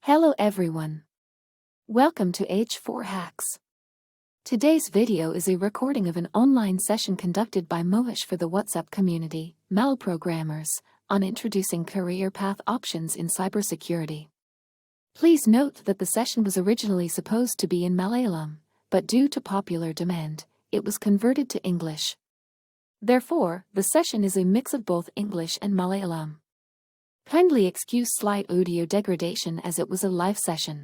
Hello everyone. Welcome to H4 Hacks. Today's video is a recording of an online session conducted by Mohesh for the WhatsApp community, mallu programmers, on introducing career path options in cybersecurity. Please note that the session was originally supposed to be in Malayalam, but due to popular demand, it was converted to English. Therefore, the session is a mix of both English and Malayalam. Kindly excuse slight audio degradation as it was a live session.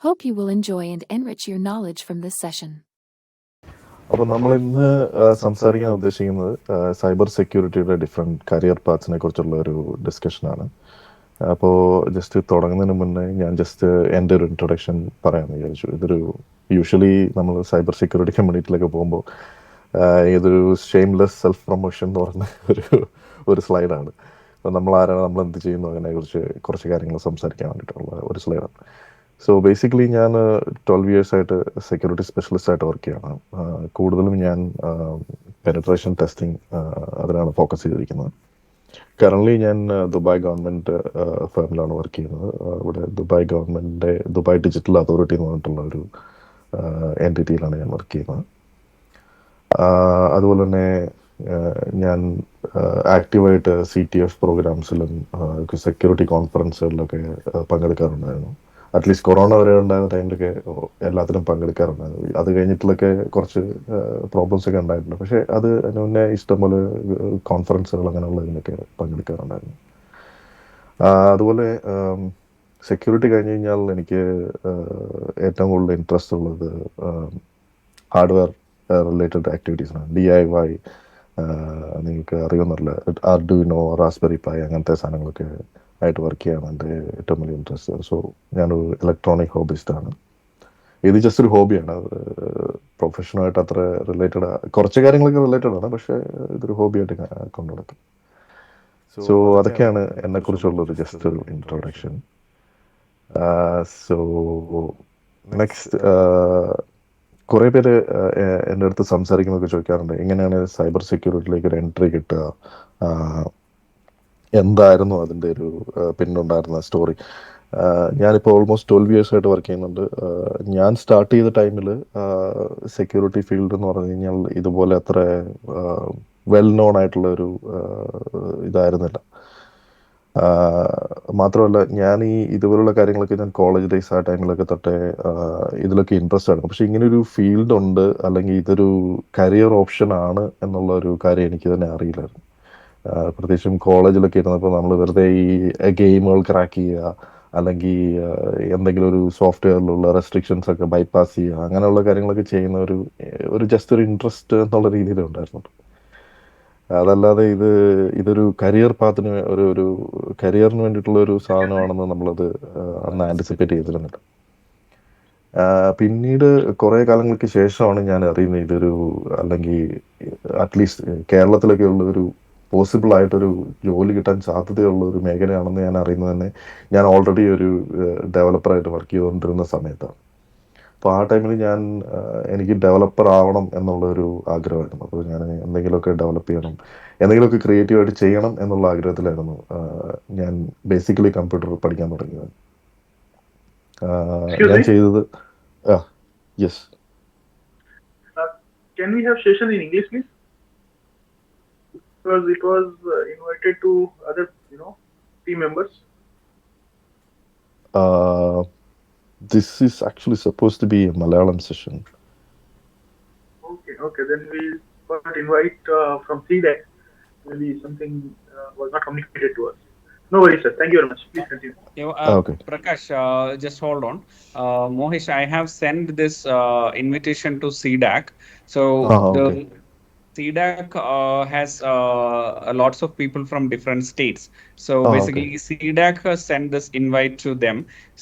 Hope you will enjoy and enrich your knowledge from this session. അപ്പോൾ നമ്മൾ ഇന്ന് സംസാരിക്കാൻ ഉദ്ദേശിക്കുന്നത് cyber സെക്യൂരിറ്റിയുടെ different career പാത്സിനെ കുറിച്ചുള്ള ഒരു ഡിസ്കഷനാണ്. അപ്പോൾ just തുടങ്ങുന്നതിന് മുന്നേ ഞാൻ ജസ്റ്റ് എൻ്റെ ഒരു ഇൻട്രൊഡക്ഷൻ പറയാമെന്ന് വിചാരിച്ചു. ഇതൊരു യൂഷ്വലി നമ്മൾ സൈബർ സെക്യൂരിറ്റി കമ്മ്യൂണിറ്റിയിലൊക്കെ പോകുമ്പോൾ ഇതൊരു ഷെയിംലെസ് സെൽഫ് പ്രൊമോഷൻ എന്ന് പറഞ്ഞ ഒരു സ്ലൈഡാണ്. അപ്പോൾ നമ്മൾ ആരാണ്, നമ്മൾ എന്ത് ചെയ്യുന്നു, അതിനെക്കുറിച്ച് കുറച്ച് കാര്യങ്ങൾ സംസാരിക്കാൻ വേണ്ടിയിട്ടുള്ള ഒരു സ്ലൈഡാണ്. സോ ബേസിക്കലി ഞാൻ 12 ഇയേഴ്സായിട്ട് സെക്യൂരിറ്റി സ്പെഷ്യലിസ്റ്റായിട്ട് വർക്ക് ചെയ്യണം. കൂടുതലും ഞാൻ പെനട്രേഷൻ ടെസ്റ്റിംഗ് അതിനാണ് ഫോക്കസ് ചെയ്തിരിക്കുന്നത്. കറൻ്റ്ലി ഞാൻ ദുബായ് ഗവൺമെൻറ് ഫേമിലാണ് വർക്ക് ചെയ്യുന്നത്. ഇവിടെ ദുബായ് ഗവൺമെൻറ്റിൻ്റെ ദുബായ് ഡിജിറ്റൽ അതോറിറ്റി എന്ന് പറഞ്ഞിട്ടുള്ള ഒരു എൻറ്റിറ്റിയിലാണ് ഞാൻ വർക്ക് ചെയ്യുന്നത്. അതുപോലെ തന്നെ ഞാൻ ആക്റ്റീവായിട്ട് CTF പ്രോഗ്രാംസിലും സെക്യൂരിറ്റി കോൺഫറൻസുകളിലൊക്കെ പങ്കെടുക്കാറുണ്ടായിരുന്നു. അറ്റ്ലീസ്റ്റ് കൊറോണ വരെ ഉണ്ടായിരുന്ന ടൈമിലൊക്കെ എല്ലാത്തിലും പങ്കെടുക്കാറുണ്ടായിരുന്നു. അത് കഴിഞ്ഞിട്ടുള്ളൊക്കെ കുറച്ച് പ്രോബ്ലംസ് ഒക്കെ ഉണ്ടായിട്ടുണ്ട്. പക്ഷേ അതിന് മുന്നേ ഇഷ്ടംപോലെ കോൺഫറൻസുകൾ അങ്ങനെയുള്ളതിനൊക്കെ പങ്കെടുക്കാറുണ്ടായിരുന്നു. അതുപോലെ സെക്യൂരിറ്റി കഴിഞ്ഞ് കഴിഞ്ഞാൽ എനിക്ക് ഏറ്റവും കൂടുതൽ ഇൻട്രസ്റ്റ് ഉള്ളത് ഹാർഡ്വെയർ റിലേറ്റഡ് ആക്ടിവിറ്റീസാണ്. DIY, നിങ്ങൾക്ക് അറിയുന്നില്ല, ആർഡുയിനോ, റാസ്ബെറി പൈ അങ്ങനത്തെ സാധനങ്ങളൊക്കെ ആയിട്ട് വർക്ക് ചെയ്യാനാണ് എൻ്റെ ഏറ്റവും വലിയ ഇൻട്രസ്റ്റ്. സോ ഞാനൊരു ഇലക്ട്രോണിക് ഹോബിസ്റ്റാണ്. ഇത് ജസ്റ്റ് ഒരു ഹോബിയാണ്, പ്രൊഫഷനുമായിട്ട് അത്ര റിലേറ്റഡ്, കുറച്ച് കാര്യങ്ങളൊക്കെ റിലേറ്റഡ് ആണ്, പക്ഷേ ഇതൊരു ഹോബിയായിട്ട് കൊണ്ടു നടക്കും. സോ അതൊക്കെയാണ് എന്നെക്കുറിച്ചുള്ളൊരു ജസ്റ്റ് ഒരു ഇൻട്രൊഡക്ഷൻ. സോ നെക്സ്റ്റ്, കുറേ പേര് എൻ്റെ അടുത്ത് സംസാരിക്കുമ്പോഴൊക്കെ ചോദിക്കാറുണ്ട് എങ്ങനെയാണ് സൈബർ സെക്യൂരിറ്റിയിലേക്ക് ഒരു എൻട്രി കിട്ടുക, എന്തായിരുന്നു അതിൻ്റെ ഒരു പിന്നുണ്ടായിരുന്ന സ്റ്റോറി. ഞാനിപ്പോൾ ഓൾമോസ്റ്റ് 12 ഇയേഴ്സായിട്ട് വർക്ക് ചെയ്യുന്നുണ്ട്. ഞാൻ സ്റ്റാർട്ട് ചെയ്ത ടൈമിൽ സെക്യൂരിറ്റി ഫീൽഡ് എന്ന് പറഞ്ഞു കഴിഞ്ഞാൽ ഇതുപോലെ അത്ര വെൽ നോൺ ആയിട്ടുള്ള ഒരു ഇതായിരുന്നില്ല. മാത്രമല്ല, ഞാൻ ഇതുപോലുള്ള കാര്യങ്ങളൊക്കെ ഞാൻ കോളേജ് ഡേയ്സ് ആ ടൈമിലൊക്കെ തൊട്ടേ ഇതിലൊക്കെ ഇൻട്രസ്റ്റ് ആയിരുന്നു. പക്ഷേ ഇങ്ങനൊരു ഫീൽഡ് ഉണ്ട്, അല്ലെങ്കിൽ ഇതൊരു കരിയർ ഓപ്ഷൻ ആണ് എന്നുള്ള ഒരു കാര്യം എനിക്ക് തന്നെ അറിയില്ലായിരുന്നു. പ്രത്യേകിച്ചും കോളേജിലൊക്കെ ഇരുന്നപ്പോൾ നമ്മൾ വെറുതെ ഈ ഗെയിമുകൾ ക്രാക്ക് ചെയ്യുക, അല്ലെങ്കിൽ എന്തെങ്കിലും ഒരു സോഫ്റ്റ്വെയറിലുള്ള റെസ്ട്രിക്ഷൻസ് ഒക്കെ ബൈപ്പാസ് ചെയ്യുക, അങ്ങനെയുള്ള കാര്യങ്ങളൊക്കെ ചെയ്യുന്ന ഒരു ജസ്റ്റ് ഒരു ഇൻട്രസ്റ്റ് എന്നുള്ള രീതിയിലുണ്ടായിരുന്നു. അതല്ലാതെ ഇതൊരു കരിയർ പാത്തിന് ഒരു കരിയറിന് വേണ്ടിയിട്ടുള്ള ഒരു സാധനമാണെന്ന് നമ്മളത് അന്ന് ആൻറ്റിസിപ്പേറ്റ് ചെയ്തിരുന്നില്ല. പിന്നീട് കുറേ കാലങ്ങൾക്ക് ശേഷമാണ് ഞാൻ അറിയുന്നത് ഇതൊരു, അല്ലെങ്കിൽ അറ്റ്ലീസ്റ്റ് കേരളത്തിലൊക്കെ ഉള്ള ഒരു പോസിബിൾ ആയിട്ടൊരു ജോലി കിട്ടാൻ സാധ്യതയുള്ള ഒരു മേഖലയാണെന്ന് ഞാൻ അറിയുന്നത് തന്നെ ഞാൻ ഓൾറെഡി ഒരു ഡെവലപ്പറായിട്ട് വർക്ക് ചെയ്തുകൊണ്ടിരുന്ന സമയത്താണ്. അപ്പോൾ ആ ടൈമിൽ എനിക്ക് ഡെവലപ്പർ ആവണം എന്നുള്ളൊരു ആഗ്രഹമായിരുന്നു. അപ്പോൾ ഞാൻ എന്തെങ്കിലുമൊക്കെ ഡെവലപ്പ് ചെയ്യണം, എന്തെങ്കിലുമൊക്കെ ക്രിയേറ്റീവായിട്ട് ചെയ്യണം എന്നുള്ള ആഗ്രഹത്തിലായിരുന്നു ഞാൻ ബേസിക്കലി കമ്പ്യൂട്ടർ പഠിക്കാൻ തുടങ്ങിയത്. ഞാൻ ചെയ്തത് yes. Can we have session in English, please? Because it was invited to other, team members. This is actually supposed to be a Malayalam session. Okay. Then we got invite from CDAC. Maybe something was not communicated to us. No worries, sir. Thank you very much. Please continue. Okay. Prakash, just hold on. Mohesh, I have sent this invitation to CDAC. So okay. CDAC has lots of people from different states. So basically, okay. CDAC has sent this invite to them.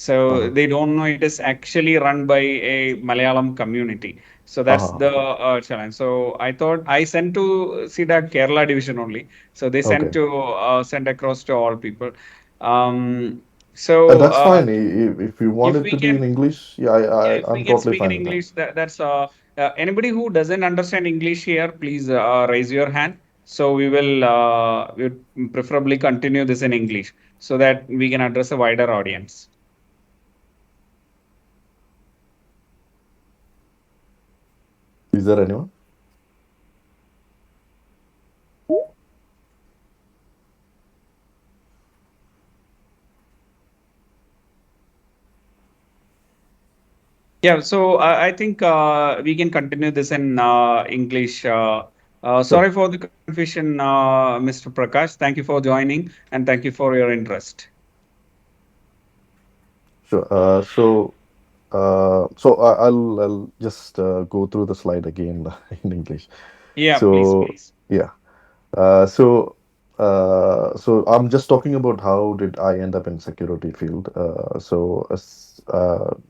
So they don't know it is actually run by a Malayalam community. So that's the challenge. So I thought I sent to CDAC Kerala division only. So they sent Okay. to send across to all people. So That's fine. If you want if it we to be can- in English, yeah, if I'm we can totally speak fine in with that. English, that's anybody who doesn't understand English here, please raise your hand. So we will preferably continue this in English so that we can address a wider audience. Is there anyone? Yeah, so I think we can continue this in English. Sure. Sorry for the confusion, Mr. Prakash. Thank you for joining and thank you for your interest. Sure. I'll just go through the slide again in English. Yeah, please, So please. yeah. So I'm just talking about how did I end up in security field. So as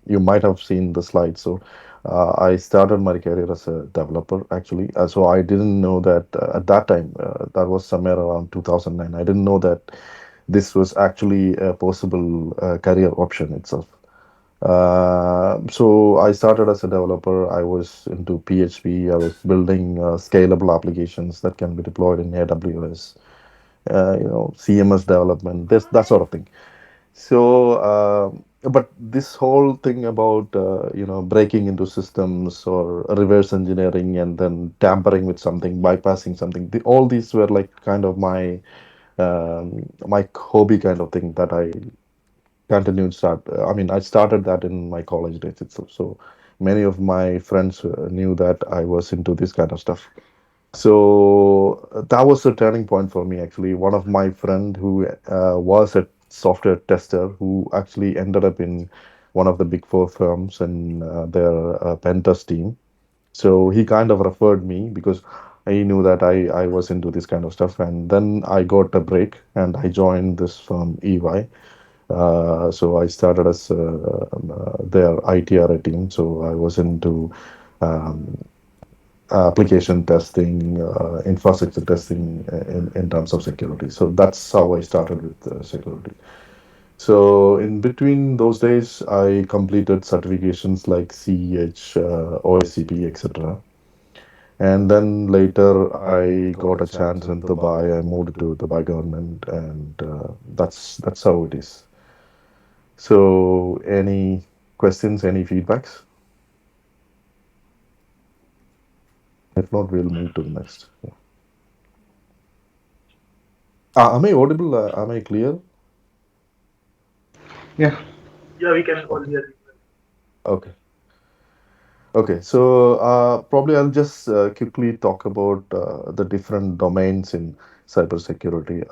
you might have seen the slide, so I started my career as a developer actually. So I didn't know that at that time, that was somewhere around 2009. I didn't know that this was actually a possible career option itself. So I started as a developer. I was into PHP. I was building scalable applications that can be deployed in AWS. CMS development, this that sort of thing. So, but this whole thing about breaking into systems or reverse engineering and then tampering with something, bypassing something, all these were like kind of my hobby kind of thing that I continued start. I mean, I started that in my college days itself. So many of my friends knew that I was into this kind of stuff. So that was a turning point for me actually. One of my friend who was a software tester who actually ended up in one of the big four firms and their pen test team. So he kind of referred me because he knew that I was into this kind of stuff. And then I got a break and I joined this firm EY. So I started as their ITR team. So I was into um, application testing, infrastructure testing in terms of security. So that's how I started with security. So in between those days, I completed certifications like CEH, OSCP, etc. And then later, I got a chance in Dubai. I moved to Dubai government, and that's how it is. So, any questions, any feedbacks? If not, we'll move to the next. Yeah. Am I audible? Am I clear? Yeah. Yeah, we can all Okay. hear you. Okay. Okay. So probably I'll just quickly talk about the different domains in cybersecurity.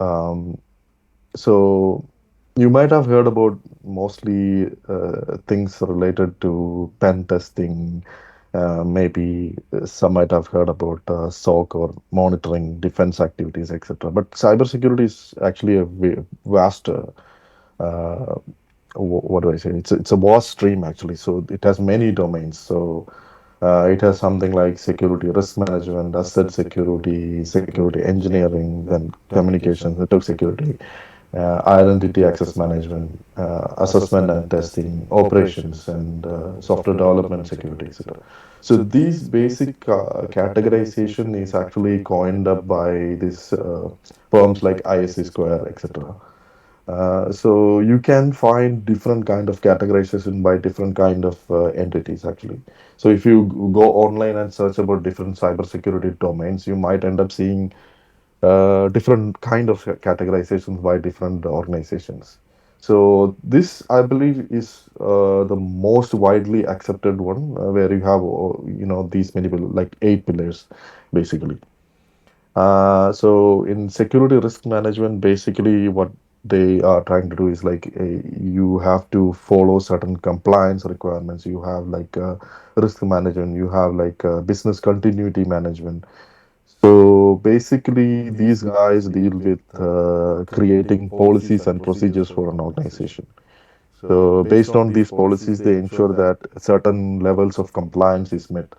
So you might have heard about mostly things related to pen testing. Maybe some might have heard about SOC or monitoring defense activities, etc. But cybersecurity is actually a vast uh, what do I say? It's a vast stream actually. So it has many domains. So it has something like security risk management, asset security, security engineering, then communications, network security, identity access management, assessment and testing, operations, and software development security, etc. So these basic categorization is actually coined up by these firms like ISC Square, etc. So you can find different kind of categorization by different kind of entities actually. So if you go online and search about different cybersecurity domains, you might end up seeing different kind of categorizations by different organizations. So this, I believe, is the most widely accepted one, where you have these many like 8 pillars, basically. So in security risk management, basically what they are trying to do is like you have to follow certain compliance requirements. You have like risk management. You have like business continuity management. So basically, these guys deal with creating policies and procedures for an organization. So based on these policies, they ensure that certain levels of compliance is met.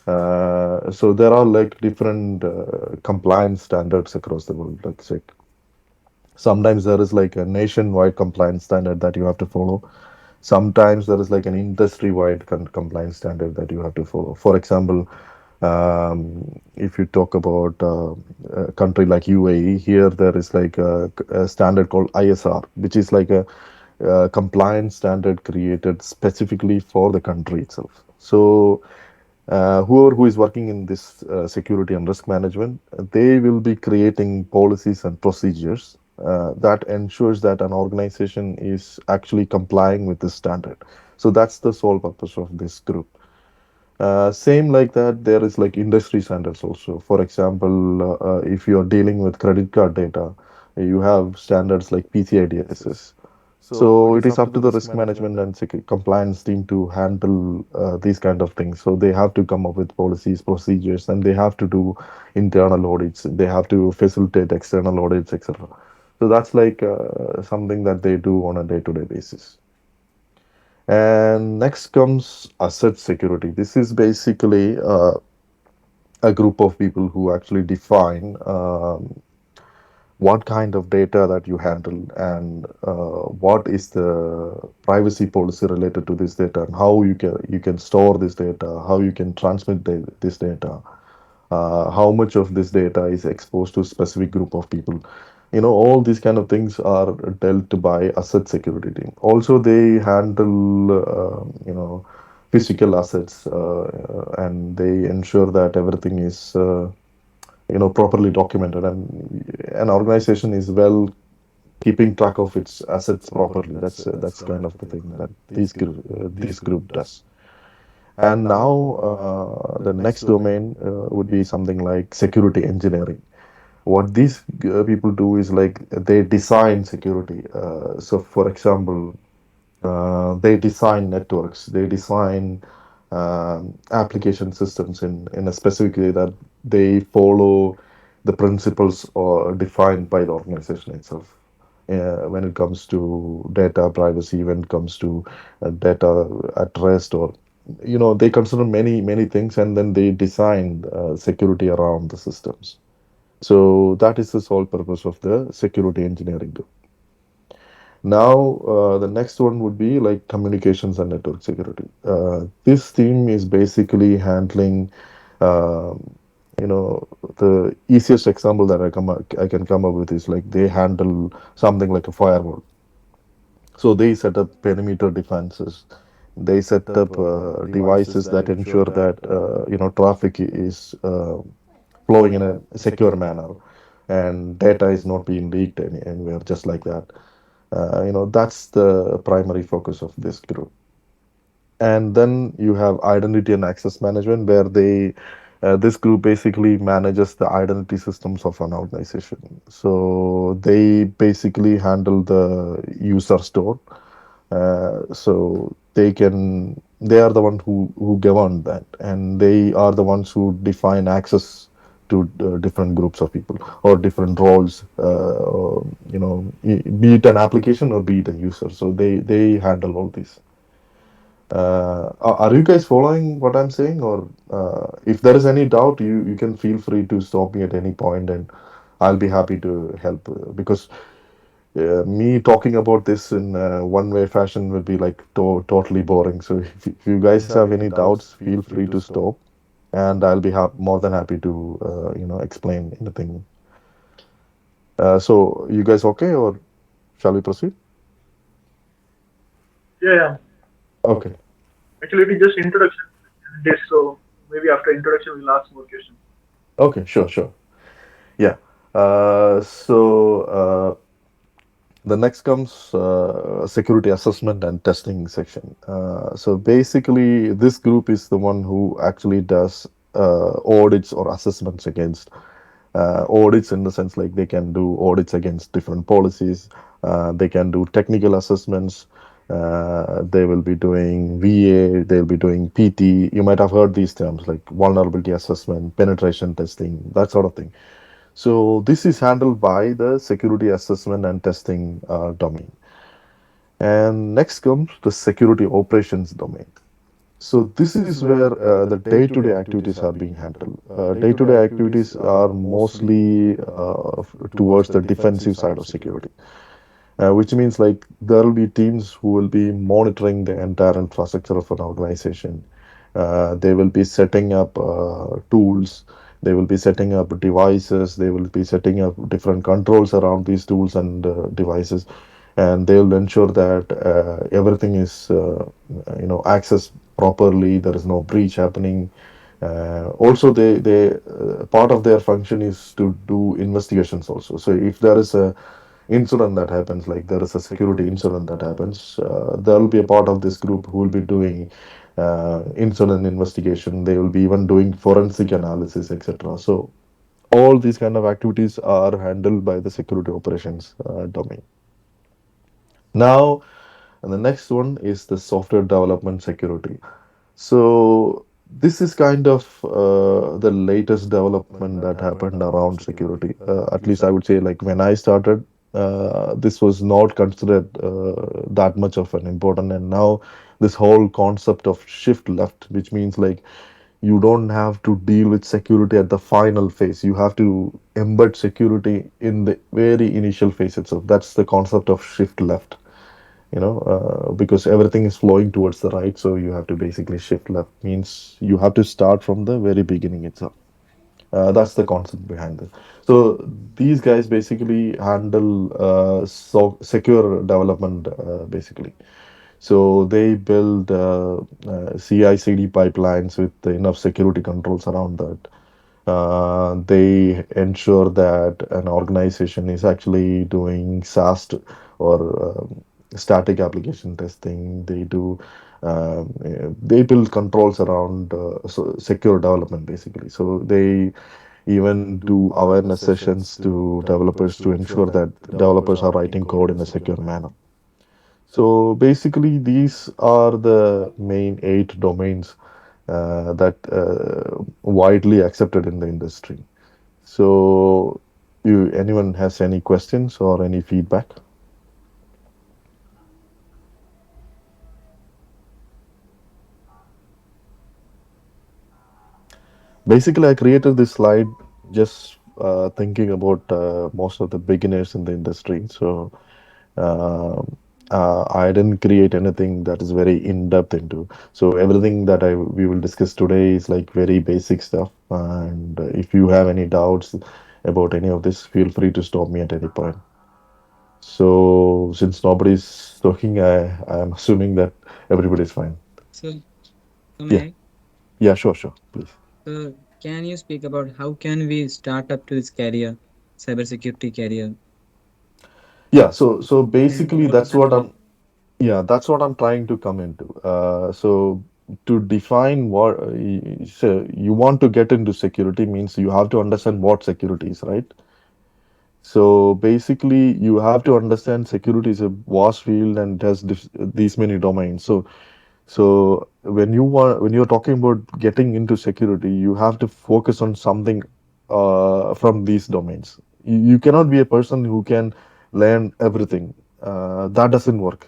So there are like different compliance standards across the world. Like say, sometimes there is like a nationwide compliance standard that you have to follow. Sometimes there is like an industry-wide compliance standard that you have to follow. For example, if you talk about a country like UAE, here there is like a standard called ISR, which is like a compliance standard created specifically for the country itself. So whoever who is working in this security and risk management, they will be creating policies and procedures that ensures that an organization is actually complying with this standard. So that's the sole purpose of this group. Same like that, there is like industry standards also. For example, if you are dealing with credit card data, you have standards like PCI DSS. So it is up to the risk management and compliance team to handle these kind of things. So they have to come up with policies, procedures, and they have to do internal audits. They have to facilitate external audits, etc. So that's like something that they do on a day-to-day basis. And next comes asset security. This is basically a group of people who actually define what kind of data that you handle and what is the privacy policy related to this data and how you can store this data, how you can transmit this data, how much of this data is exposed to a specific group of people. All these kind of things are dealt by asset security team. Also, they handle physical assets, and they ensure that everything is properly documented, and an organization is well keeping track of its assets properly. That's kind of the thing that this group does. And now the next domain would be something like security engineering. What these people do is like they design security. So, for example, they design networks, they design application systems in a specific way that they follow the principles or defined by the organization itself. When it comes to data privacy, when it comes to data at rest, or they consider many things, and then they design security around the systems. So that is the sole purpose of the security engineering group. Now, the next one would be like communications and network security. This team is basically handling, you know, the easiest example that I can come up with is like they handle something like a firewall. So they set up perimeter defenses. They set up devices that ensure that traffic is flowing in a secure manner, and data is not being leaked anywhere, just like that. That's the primary focus of this group. And then you have identity and access management, where this group basically manages the identity systems of an organization. So they basically handle the user store. So they are the one who govern that, and they are the ones who define access to different groups of people or different roles, be it an application or be it a user. So they handle all this. Are you guys following what I'm saying? Or if there is any doubt, you can feel free to stop me at any point, and I'll be happy to help, because me talking about this in one way fashion would be like totally boring. So if you guys have any doubts, feel free to stop, and I'll be more than happy to explain anything. So you guys okay, or shall we proceed? Yeah. Okay. Actually, it is just introduction this, so maybe after introduction we'll ask more questions. Okay, sure. Yeah. So the next comes security assessment and testing section. So basically, this group is the one who actually does audits or assessments against audits, in the sense like they can do audits against different policies. They can do technical assessments. They will be doing VA. They'll be doing PT. You might have heard these terms like vulnerability assessment, penetration testing, that sort of thing. So this is handled by the security assessment and testing domain. And next comes the security operations domain. So this is where the day-to-day activities are being handled. Day-to-day activities are mostly towards the defensive side of security, which means like there will be teams who will be monitoring the entire infrastructure of an organization. They will be setting up tools. They will be setting up devices. They will be setting up different controls around these tools and devices, and they will ensure that everything is accessed properly. There is no breach happening, Also, they part of their function is to do investigations also. So if there is a incident that happens, like there is a security incident that happens, there will be a part of this group who will be doing incident investigation. They will be even doing forensic analysis, etc. So all these kind of activities are handled by the security operations domain. Now, and the next one is the software development security. So this is kind of the latest development that happened around security. At least I would say, like when I started, this was not considered that much of an important, and now this whole concept of shift left, which means like you don't have to deal with security at the final phase. You have to embed security in the very initial phase itself. That's the concept of shift left, because everything is flowing towards the right, so you have to basically shift left, means you have to start from the very beginning itself. That's the concept behind it. So these guys basically handle secure development, basically. So they build CI/CD pipelines with enough security controls around that. They ensure that an organization is actually doing SAST, or static application testing. They build controls around secure development, basically. So they even do awareness sessions to developers to ensure that developers are writing code in a secure manner. So basically, these are the main 8 domains that widely accepted in the industry. So, anyone has any questions or any feedback? Basically, I created this slide just thinking about most of the beginners in the industry. So, uh, I didn't create anything that is very in depth into. So everything that we will discuss today is like very basic stuff. And if you have any doubts about any of this, feel free to stop me at any point. So since nobody's talking, I'm assuming that everybody's fine. So, Yeah, Sumay, yeah, sure, please. can you speak about how can we start up to this career, cybersecurity career, Yeah, so and basically what is that's the what path? I'm Yeah, that's what I'm trying to come into. So to define so you want to get into security means you have to understand what security is, right? So basically, you have to understand security is a vast field and it has these many domains. So when you're talking about getting into security, you have to focus on something from these domains. You cannot be a person who can learn everything. That doesn't work.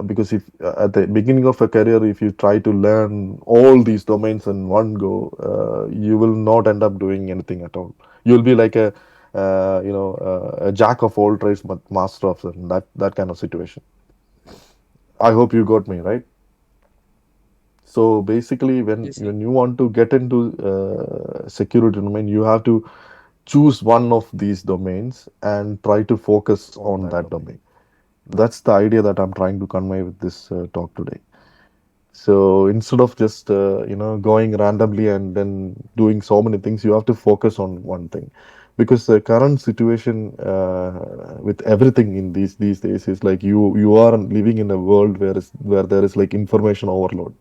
Because if at the beginning of a career, if you try to learn all these domains in one go, you will not end up doing anything at all. You'll be like a jack of all trades but master of none. That kind of situation. I hope you got me right. So basically, when Yes, sir. when you want to get into security domain, you have to choose one of these domains and try to focus on that domain. That's the idea that I'm trying to convey with this talk today. So instead of just going randomly and then doing so many things, you have to focus on one thing, because the current situation with everything in these days is like you are living in a world where there is like information overload.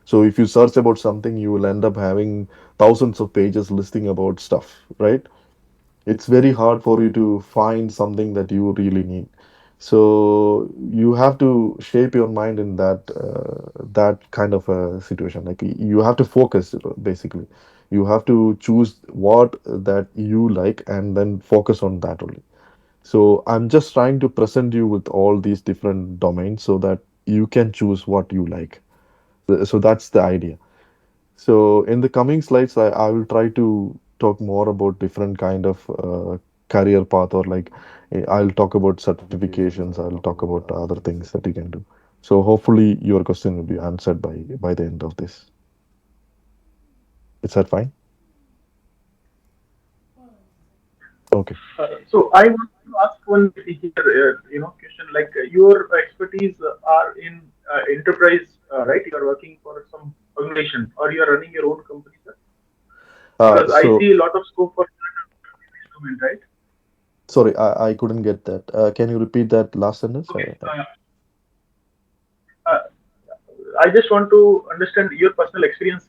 So if you search about something, you will end up having thousands of pages listing about stuff, right? It's very hard for you to find something that you really need. So you have to shape your mind in that kind of a situation. Like you have to focus, basically. You have to choose what that you like and then focus on that only. So I'm just trying to present you with all these different domains so that you can choose what you like. So that's the idea. So in the coming slides, I will try to talk more about different kind of career path, or like I'll talk about certifications. I'll talk about other things that you can do. So hopefully your question will be answered by the end of this. Is that fine? Okay. So I want to ask one here, question like your expertise are in enterprise, right? You are working for some organization, or you are running your own company, sir? Uh, Because I so see a lot of scope for in this domain, right? sorry, I couldn't get that. Can you repeat that last sentence? Okay. Uh, I just want to understand your personal experience.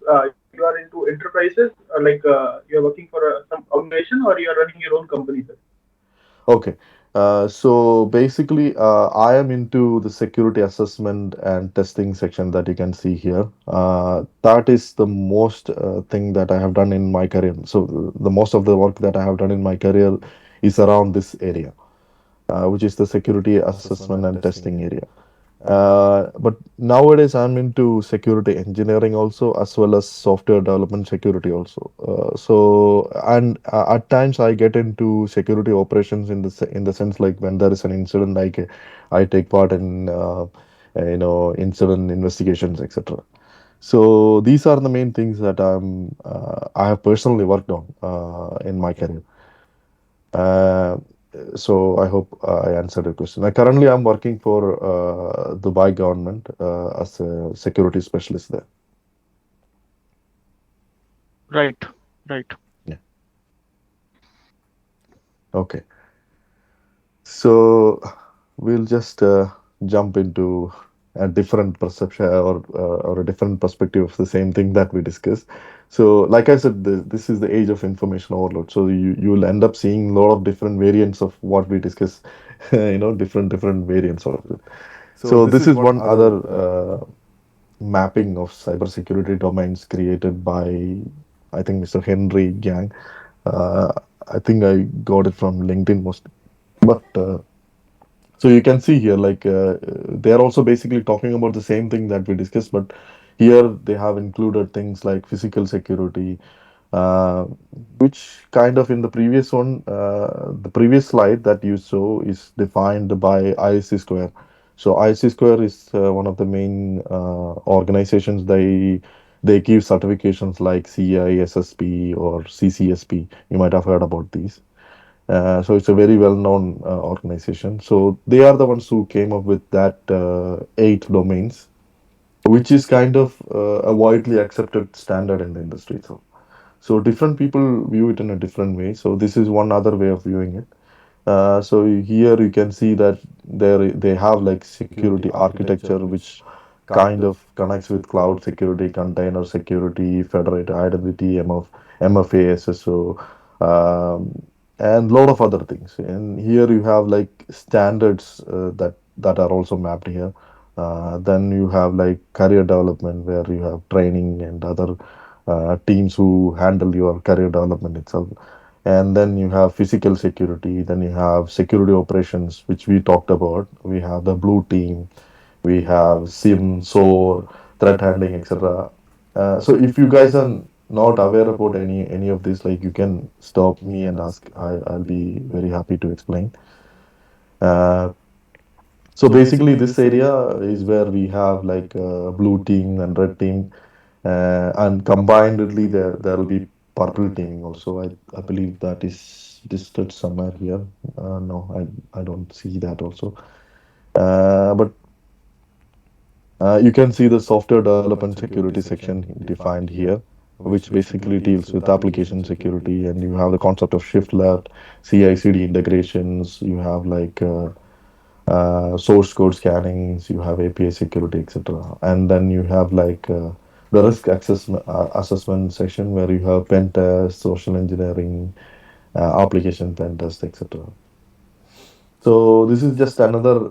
You are into enterprises, like you are working for some organization, or you are running your own company, sir? Okay. So basically, I am into the security assessment and testing section that you can see here. That is the most thing that I have done in my career. So the most of the work that I have done in my career is around this area, which is the security assessment and testing area. But nowadays I'm into security engineering also, as well as software development security also. At times I get into security operations in the sense, like when there is an incident, I take part in incident investigations, etc. So these are the main things that I have personally worked on in my career. Uh, so I hope I answered your question. Currently, I'm working for Dubai government as a security specialist there. Right, right. Yeah. Okay. So we'll just jump into a different perception, or a different perspective of the same thing that we discussed. So, like I said, this is the age of information overload. So you will end up seeing a lot of different variants of what we discuss. Different variants of it. So this is one other mapping of cybersecurity domains created by, I think, Mr. Henry Gang. Uh, I think I got it from LinkedIn mostly, but so you can see here, like they are also basically talking about the same thing that we discussed, but here they have included things like physical security, uh, which kind of in the previous one, the previous slide that you saw is defined by ISC Square. So ISC Square is one of the main organizations. They give certifications like CISSP or CCSP. You might have heard about these. So it's a very well-known organization. So they are the ones who came up with that eight domains, which is kind of a widely accepted standard in the industry. So different people view it in a different way. So this is one other way of viewing it. So here you can see that they have like security architecture, which kind of connects with cloud security, container security, federated identity, MFA, SSO, and lot of other things. And here you have like standards that are also mapped here. Then you have like career development, where you have training and other teams who handle your career development itself. And then you have physical security, then you have security operations, which we talked about. We have the blue team, we have SIM, SOAR, threat handling, etc. So if you guys are not aware about any of this, like, you can stop me and ask. I'll be very happy to explain. Uh, so basically, this area is where we have like blue team and red team, and combinedly there'll be purple teaming also. I believe that is listed somewhere here. No, I don't see that also. But you can see the software development security section defined here, which basically deals with application security, and you have the concept of shift left, CI/CD integrations. You have like source code scannings, you have API security, etc. And then you have like the risk assessment section, where you have pen test, social engineering, application pen test, etc. So this is just another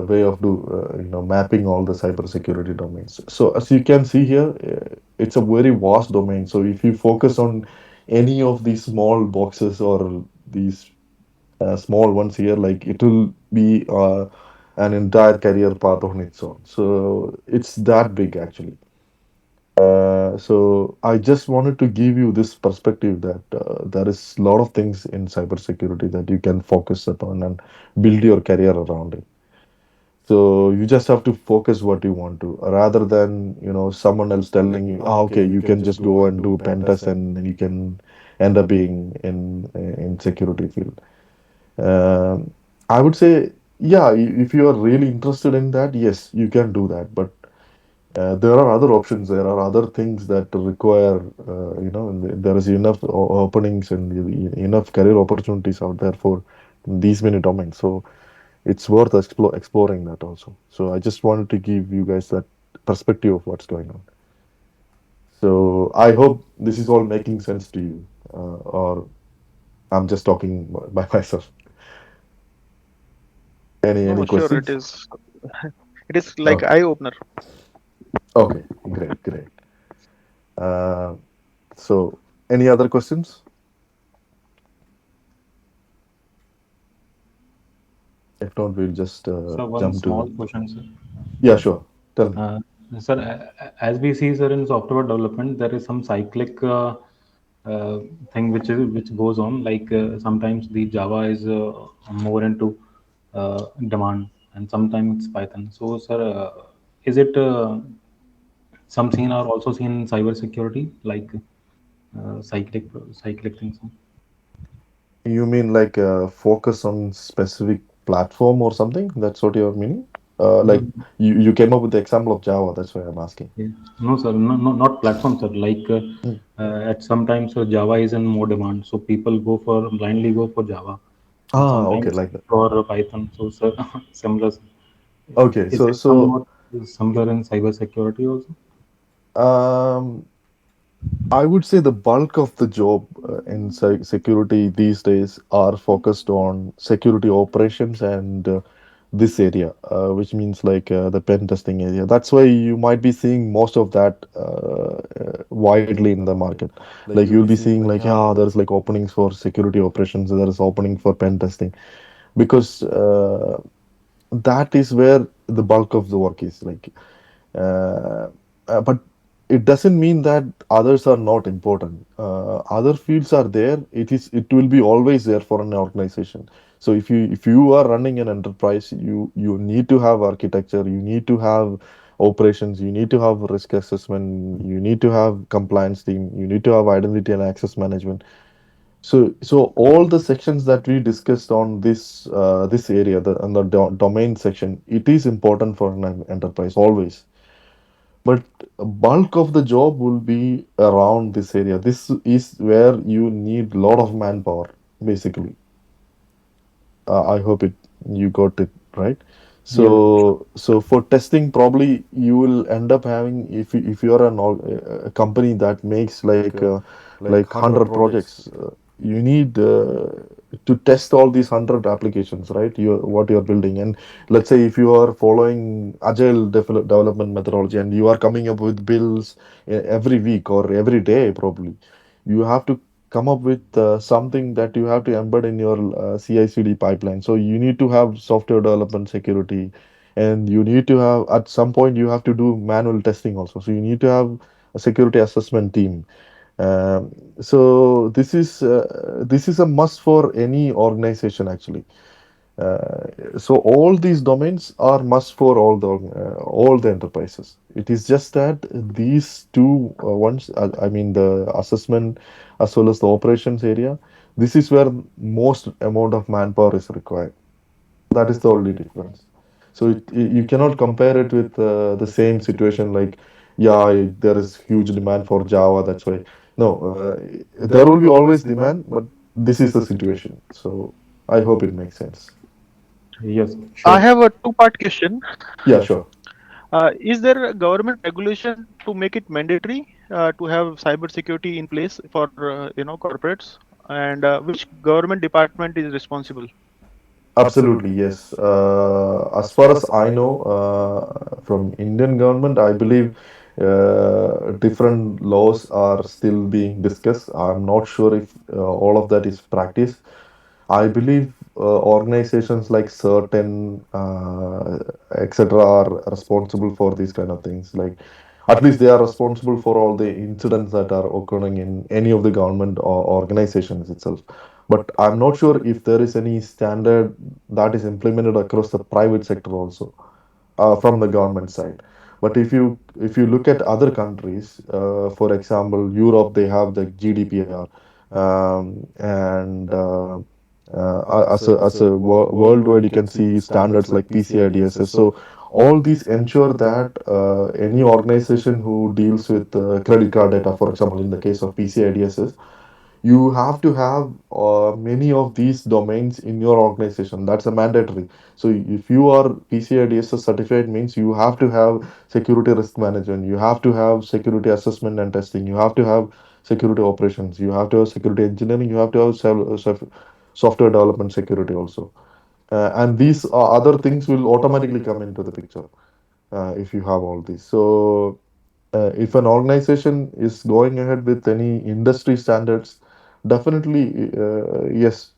way of mapping all the cybersecurity domains. So as you can see here, it's a very vast domain. So if you focus on any of these small boxes or these small ones here, like, it will be an entire career path on its own. So it's that big actually. So I just wanted to give you this perspective that there is a lot of things in cybersecurity that you can focus upon and build your career around it. So you just have to focus what you want to, rather than someone else telling you, "Ah, okay, you can just go and do pen test and then you can end up being in security field." I would say, yeah, if you are really interested in that, yes, you can do that. But There are other options. There are other things that require, there is enough openings and enough career opportunities out there for these many domains. So it's worth exploring that also. So I just wanted to give you guys that perspective of what's going on. So I hope this is all making sense to you, or I'm just talking by myself. Any No, sure, it questions? is. It is like Okay. eye opener. Okay. Great. Great. Uh, so any other questions? If not, we'll just So one jump to small the. question, sir. Yeah, sure. Tell me. Uh, Sir, as we see, sir, in software development, there is some cyclic uh, thing which goes on. Like sometimes the Java is more into demand, and sometimes it's Python. So, sir, is it some scene are also seen in cybersecurity, like cyclic things? You mean like focus on specific platform or something? That's what you're meaning? Like No, you came up with the example of Java. That's why I'm asking. yeah. No, sir, not platform, sir. Like Mm. at sometimes Java is in more demand, so people blindly go for Java, and Okay, sometimes like that. for Python. So, sir, similar. Okay, Is so it somewhat similar in cybersecurity also? um, I would say the bulk of the job in security these days are focused on security operations and this area, which means like the pen testing area. That's why you might be seeing most of that widely in the market. Like you'll be seeing like, yeah, there's like openings for security operations, there is opening for pen testing, because that is where the bulk of the work is. Like uh, but it doesn't mean that others are not important. Other fields are there. It will be always there for an organization. So if you are running an enterprise, you need to have architecture, you need to have operations, you need to have risk assessment, you need to have compliance team, you need to have identity and access management. So all the sections that we discussed on this area, on the domain section, it is important for an enterprise always. But a bulk of the job will be around this area. This is where you need a lot of manpower, basically. I hope it you got it right. Yes, sure. So for testing, probably you will end up having, if you are a company that makes like 100 projects, you need to test all these 100 applications, right? What you're building. And let's say if you are following agile development methodology and you are coming up with builds every week or every day, probably you have to come up with something that you have to embed in your CI/CD pipeline. So you need to have software development security, and you need to have, at some point you have to do manual testing also. So you need to have a security assessment team. So this is a must for any organization actually. So all these domains are must for all the enterprises. It is just that these two ones, I mean the assessment as well as the operations area, this is where most amount of manpower is required. That is the only difference. So you cannot compare it with the same situation like, yeah, there is huge demand for Java. That's why. No, there will be always demand, but this is the situation. So I hope it makes sense. Yes, I sure. have a two-part question. Yeah, sure. Is there a government regulation to make it mandatory to have cybersecurity in place for corporates, and which government department is responsible? Absolutely, yes. As far as I know, from Indian government, I believe different laws are still being discussed. I'm not sure if all of that is practiced. I believe organizations like certain etc. are responsible for these kind of things. Like at least they are responsible for all the incidents that are occurring in any of the government or organizations itself. But I'm not sure if there is any standard that is implemented across the private sector also from the government side. But if you look at other countries, for example, Europe, they have the GDPR, and as a worldwide, you can see standards like PCI DSS. So All these ensure that any organization who deals with credit card data, for example, in the case of PCIDSs, you have to have many of these domains in your organization. That's a mandatory. So if you are PCI DSS certified, means you have to have security risk management, you have to have security assessment and testing, you have to have security operations, you have to have security engineering, you have to have software development security also. And these other things will automatically come into the picture if you have all these. So if an organization is going ahead with any industry standards, definitely yes,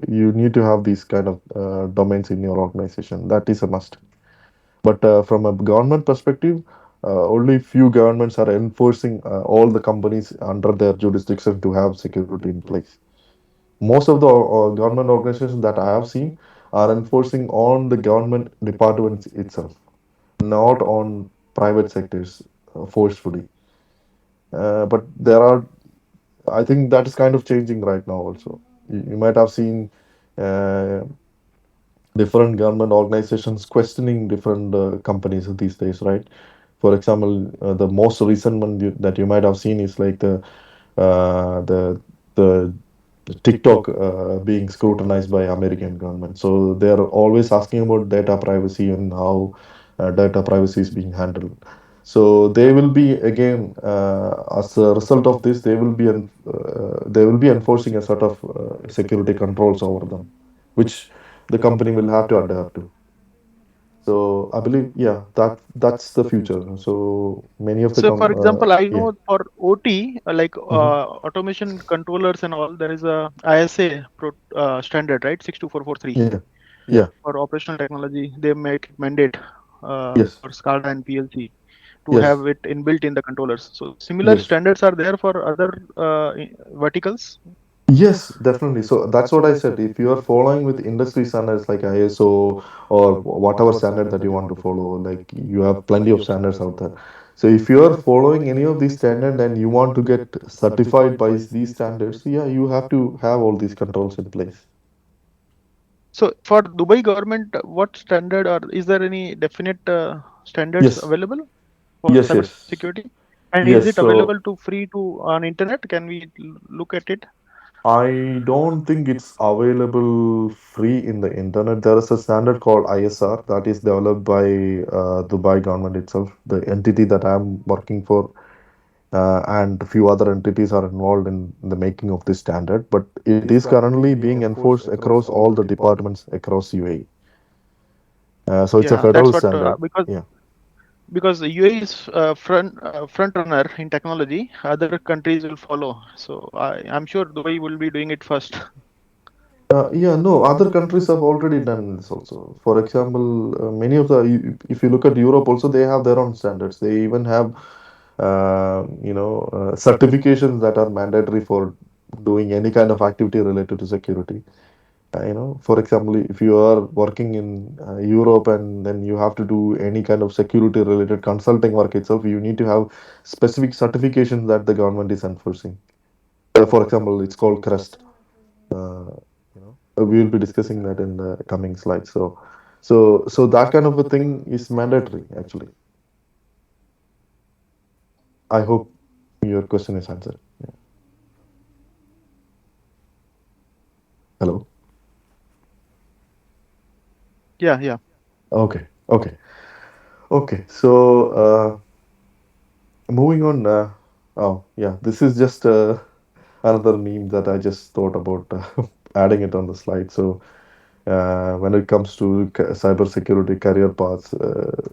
you need to have these kind of domains in your organization. That is a must. But from a government perspective, only few governments are enforcing all the companies under their jurisdiction to have security in place. Most of the government organizations that I have seen are enforcing on the government departments itself, not on private sectors forcefully. But there are, I think that is kind of changing right now also. You might have seen uh, different government organizations questioning different companies these days, right? For example, the most recent one that you might have seen is like uh, the the TikTok being scrutinized by American government. So they are always asking about data privacy and how data privacy is being handled. So they will be again, as a result of this, they will be enforcing a sort of security controls over them, which the company will have to adapt to. So I believe, yeah, that's the future. So many of the So, for example, I yeah. know for OT, like Mhm. automation controllers and all, there is a ISA standard, right? 62443 Yeah, yeah, for operational technology. They make it mandate yes, for SCADA and PLC to yes, have it inbuilt in the controllers. So, similar yes. standards are there for other verticals. Yes, definitely. So that's what I said. If you are following with industry standards like ISO or whatever standard that you want to follow, like you have plenty of standards out there. So if you are following any of these standards and you want to get certified by these standards, yeah, you have to have all these controls in place. So, for Dubai government, what standard or is there any definite standards Yes, available for yes, cyber yes, security? And is it yes. available So to free to on internet? Can we look at it? I don't think it's available free in the internet. There is a standard called ISR that is developed by Dubai government itself. The entity that I'm working for and a few other entities are involved in the making of this standard. But it is currently being enforced across all the departments across UAE. So it's a Yeah, that's federal what standard. because Yeah. because UAE is front runner in technology. Other countries will follow. So I'm sure Dubai will be doing it first. Yeah, no, other countries have already done this also. For example, many of the, if you look at Europe also, they have their own standards. They even have, certifications that are mandatory for doing any kind of activity related to security. For example, if you are working in Europe and then you have to do any kind of security related consulting work itself, you need to have specific certifications that the government is enforcing. For example, it's called CREST. Uh, we will be discussing that in the coming slides. So that kind of a thing is mandatory actually. I hope your question is answered. Yeah. Hello. Yeah, yeah. Okay. Okay. Okay. So moving on. Oh yeah, this is just another meme that I just thought about adding it on the slide. So when it comes to cybersecurity career paths,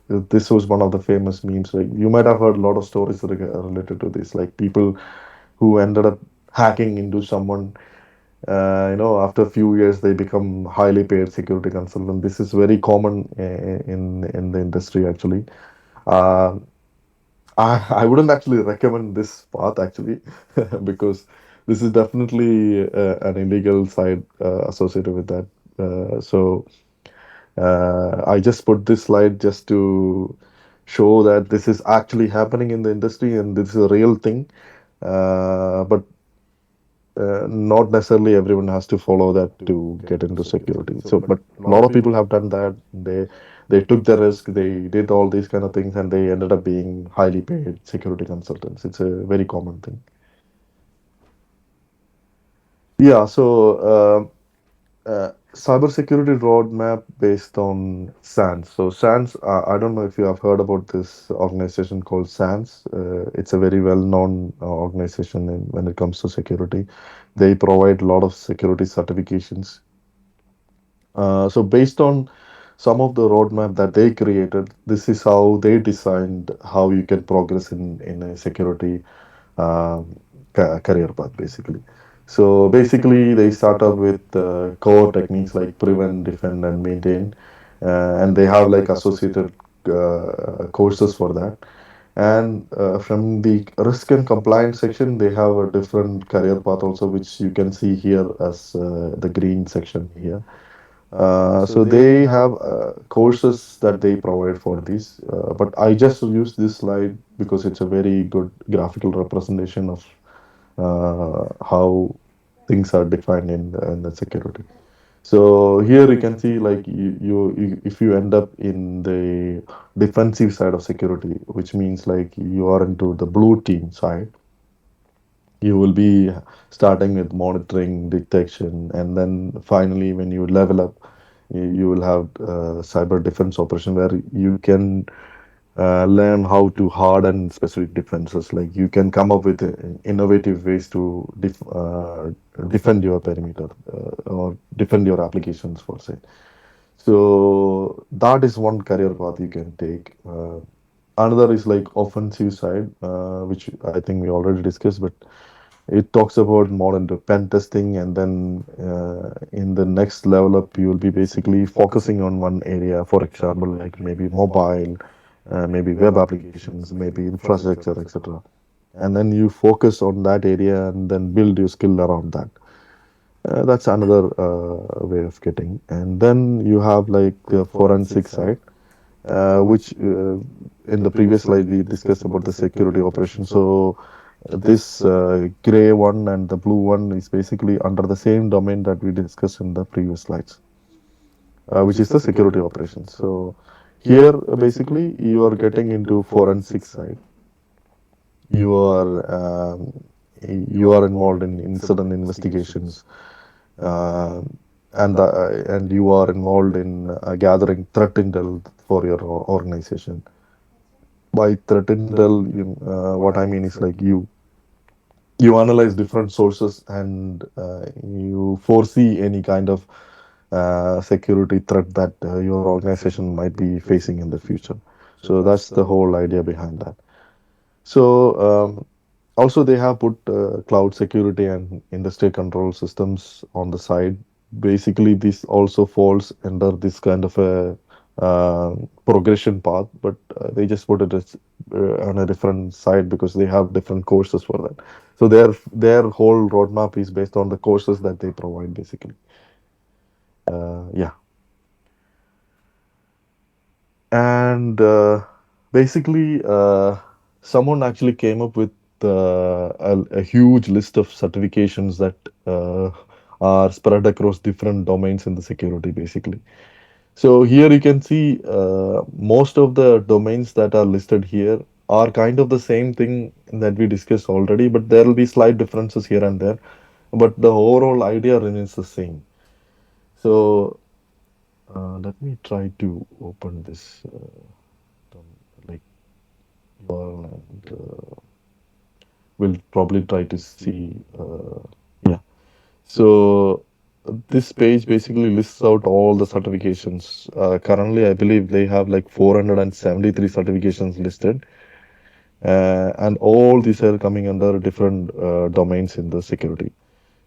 this was one of the famous memes. Like you might have heard a lot of stories related to this, like people who ended up hacking into someone. After a few years, they become highly paid security consultant. This is very common in the industry actually. Uh, I wouldn't actually recommend this path actually because this is definitely an illegal side associated with that. So I just put this slide just to show that this is actually happening in the industry and this is a real thing. But not necessarily everyone has to follow that to get into security. So, but a lot of people have done that. they took the risk, they did all these kind of things, and they ended up being highly paid security consultants. It's a very common thing. Yeah, so cybersecurity roadmap based on SANS. So SANS, I don't know if you have heard about this organization called SANS. It's a very well-known organization when it comes to security. They provide a lot of security certifications. So based on some of the roadmap that they created, this is how they designed how you can progress in a security career path, basically. So basically, they start up with core techniques like prevent, defend, and maintain, and they have like associated courses for that. And from the risk and compliance section, they have a different career path also, which you can see here as the green section here. So they have courses that they provide for these, but I just use this slide because it's a very good graphical representation of how things are defined in the security. So here you can see like if you end up in the defensive side of security, which means like you are into the blue team side, you will be starting with monitoring, detection, and then finally when you level up, you will have cyber defense operation where you can learn how to harden specific defenses. Like you can come up with innovative ways to defend your perimeter or defend your applications, for say. So that is one career path you can take. Another is like offensive side, which I think we already discussed, but it talks about more into pen testing, and then in the next level up, you will be basically focusing on one area. For example, like maybe mobile, maybe web applications, maybe infrastructure, etc. And then you focus on that area and then build your skill around that. That's another way of getting. And then you have like the forensic side, which in the previous slide we discussed about the security operation. So this gray one and the blue one is basically under the same domain that we discussed in the previous slides, which is the security operations. So here basically you are getting into forensic side. You are you are involved in incident investigations, uh, and you are involved in gathering threat intel for your organization. By threat intel, what I mean is like you analyze different sources and you foresee any kind of security threat that your organization might be facing in the future. So that's the whole idea behind that. So also they have put cloud security and industry control systems on the side. Basically, this also falls under this kind of a progression path, but they just put it as, on a different side because they have different courses for that. So their whole roadmap is based on the courses that they provide, basically. Yeah. And basically, someone actually came up with a huge list of certifications that are spread across different domains in the security, basically. So here you can see most of the domains that are listed here are kind of the same thing that we discussed already, but there will be slight differences here and there. But the overall idea remains the same. So let me try to open this like URL, and we'll probably try to see. Yeah. So this page basically lists out all the certifications. Currently, I believe they have like 473 certifications listed, and all these are coming under different domains in the security.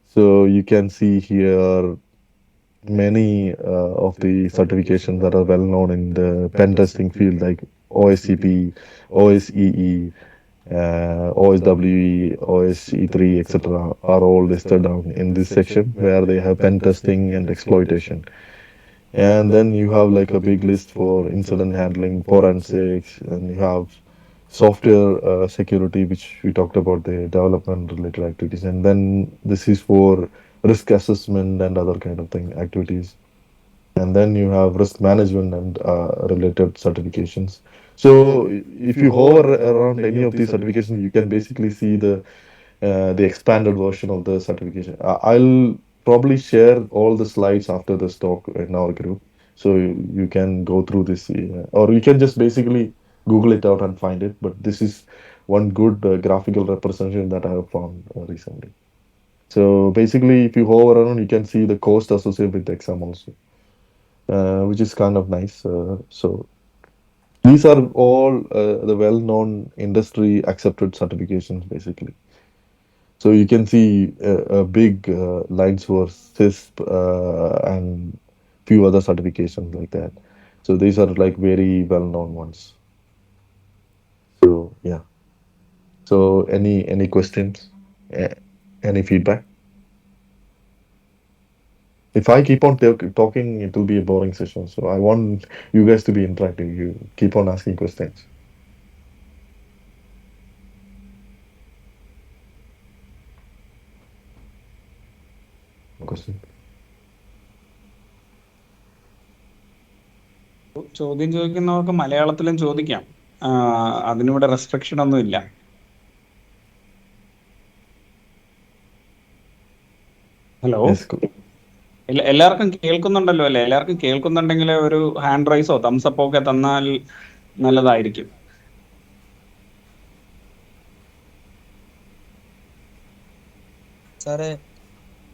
So you can see here many of the certifications that are well known in the pen testing field, like OSCP, OSEE, OSWE, OSE3, etc., are all listed down in this section where they have pen testing and exploitation. And then you have like a big list for incident handling, forensics, and you have software security, which we talked about the development related activities. And then this is for risk assessment and other kind of thing activities. and then you have risk management and related certifications. So if you hover around any of these certifications, you can basically see the expanded version of the certification. I'll probably share all the slides after this talk in our group, so you can go through this, or you can just basically Google it out and find it. But this is one good graphical representation that I have found recently. So basically, if you hover around, you can see the cost associated with the exam also, which is kind of nice. So these are all the well-known industry accepted certifications, basically. So you can see a big lines for CISP and few other certifications like that. So these are like very well-known ones. So yeah. So any questions? Any feedback? If I keep on talking, it will be a boring session. So I want you guys to be interactive. You keep on asking questions. Question. ചോദ്യം ചോദിക്കുന്നവർക്ക് മലയാളത്തിലും ചോദിക്കാം. അതിനിവിടെ restriction ഒന്നും ഇല്ല. Hello, എല്ലാവർക്കും കേൾക്കുന്നുണ്ടല്ലോ അല്ലേ? എല്ലാവർക്കും കേൾക്കുന്നുണ്ടെങ്കിൽ ഒരു ഹാൻഡ് റൈസോ തംസപ്പോ ഒക്കെ തന്നാൽ നല്ലതായിരിക്കും. സാറ്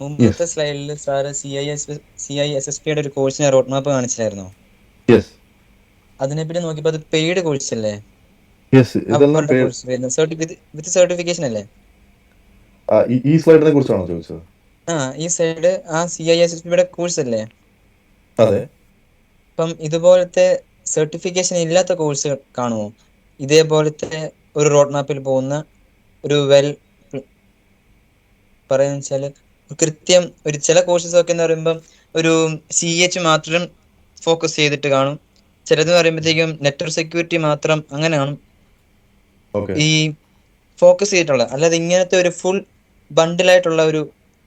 മുമ്പത്തെ സ്ലൈഡിൽ സാറ് CISSP ഒരു കോഴ്സിന്റെ റോഡ് മാപ്പ് കാണിച്ചായിരുന്നോ? അതിനെപ്പറ്റി നോക്കിയപ്പോ അത് പെയ്ഡ് കോഴ്സ് അല്ലേ? കോഴ്സ് വിത്ത് സർട്ടിഫിക്കേഷൻ അല്ലേ? ഈ സ്ലൈഡിനെ കുറിച്ചാണോ ചോദിച്ചത്? ഈ സൈഡ് ആ CISSP കോഴ്സ് അല്ലേ? അതെ. അപ്പം ഇതുപോലത്തെ സർട്ടിഫിക്കേഷൻ ഇല്ലാത്ത കോഴ്സ് കാണുമോ? ഇതേപോലത്തെ ഒരു റോഡ് മാപ്പിൽ പോകുന്ന ഒരു പറയാന്ന് വെച്ചാല് കൃത്യം ഒരു ചില കോഴ്സസ് ഒക്കെ എന്ന് പറയുമ്പം ഒരു CH മാത്രം ഫോക്കസ് ചെയ്തിട്ട് കാണും. ചിലത് പറയുമ്പോഴത്തേക്കും നെറ്റ്വർക്ക് സെക്യൂരിറ്റി മാത്രം അങ്ങനെ കാണും. ഈ ഫോക്കസ് ചെയ്തിട്ടുള്ള അല്ലാതെ ഇങ്ങനത്തെ ഒരു ഫുൾ ബണ്ടിലായിട്ടുള്ള ഒരു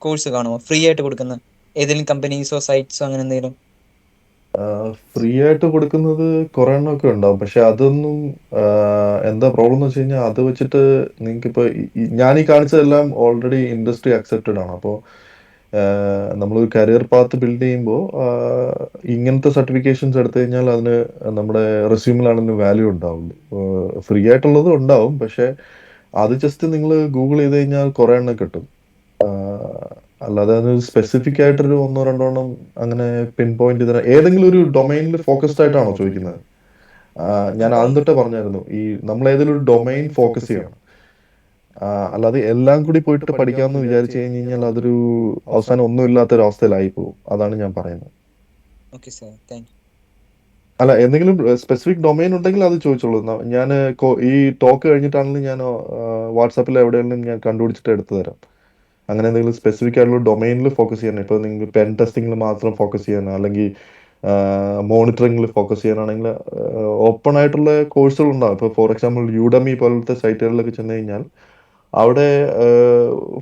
കോഴ്സ് കാണുമോ? ഫ്രീ ആയിട്ട് കൊടുക്കുന്ന ഏതെങ്കിലും കമ്പനീസോ സൈറ്റ്സോ അങ്ങനെ എന്തെങ്കിലും? ഫ്രീ ആയിട്ട് കൊടുക്കുന്നത് കുറെ എണ്ണമൊക്കെ ഉണ്ടാവും. പക്ഷെ അതൊന്നും എന്താ പ്രോബ്ലം എന്ന് വെച്ച് കഴിഞ്ഞാൽ, അത് വെച്ചിട്ട് നിങ്ങൾക്കിപ്പോൾ ഞാൻ ഈ കാണിച്ചതെല്ലാം ഓൾറെഡി ഇൻഡസ്ട്രി അക്സെപ്റ്റഡ് ആണ്. അപ്പോൾ നമ്മളൊരു കരിയർ പാത്ത് ബിൽഡ് ചെയ്യുമ്പോൾ ഇങ്ങനത്തെ സർട്ടിഫിക്കേഷൻസ് എടുത്തു കഴിഞ്ഞാൽ അതിന് നമ്മുടെ റെസ്യൂമിലാണ് അതിന് വാല്യൂ ഉണ്ടാവുള്ളൂ. ഫ്രീ ആയിട്ടുള്ളതും ഉണ്ടാവും, പക്ഷെ അത് ജസ്റ്റ് നിങ്ങൾ ഗൂഗിൾ ചെയ്ത് കഴിഞ്ഞാൽ കുറെ എണ്ണം കിട്ടും. അല്ലാതെ അത് സ്പെസിഫിക് ആയിട്ടൊരു ഒന്നോ രണ്ടോ എണ്ണം അങ്ങനെ പിൻ പോയിന്റ് ചെയ്ത ഏതെങ്കിലും ഒരു ഡൊമൈനിൽ ഫോക്കസ്ഡ് ആയിട്ടാണോ ചോദിക്കുന്നത്? ഞാൻ ആദ്യം തൊട്ടേ പറഞ്ഞായിരുന്നു, ഈ നമ്മൾ ഏതെങ്കിലും ഒരു ഡൊമൈൻ ഫോക്കസ് ചെയ്യണം. അല്ലാതെ എല്ലാം കൂടി പോയിട്ട് പഠിക്കാമെന്ന് വിചാരിച്ചു കഴിഞ്ഞ് കഴിഞ്ഞാൽ അതൊരു അവസാനം ഒന്നുമില്ലാത്തൊരു അവസ്ഥയിലായി പോകും. അതാണ് ഞാൻ പറയുന്നത്. അല്ല, എന്തെങ്കിലും സ്പെസിഫിക് ഡൊമൈൻ ഉണ്ടെങ്കിൽ അത് ചോദിച്ചോളൂ. ഞാൻ ഈ ടോക്ക് കഴിഞ്ഞിട്ടാണെങ്കിലും ഞാൻ വാട്സാപ്പിൽ എവിടെയെങ്കിലും ഞാൻ കണ്ടുപിടിച്ചിട്ട് എടുത്തു തരാം. അങ്ങനെ എന്തെങ്കിലും സ്പെസിഫിക് ആയിട്ടുള്ള ഡൊമൈനിൽ ഫോക്കസ് ചെയ്യണം. ഇപ്പോൾ നിങ്ങൾക്ക് പെൻ ടെസ്റ്റിംഗിൽ മാത്രം ഫോക്കസ് ചെയ്യാനോ അല്ലെങ്കിൽ മോണിറ്ററിംഗിൽ ഫോക്കസ് ചെയ്യാനാണെങ്കിൽ ഓപ്പൺ ആയിട്ടുള്ള കോഴ്സുകൾ ഉണ്ടാകും. ഇപ്പോൾ ഫോർ എക്സാമ്പിൾ യൂഡമി പോലത്തെ സൈറ്റുകളിലൊക്കെ ചെന്ന് കഴിഞ്ഞാൽ അവിടെ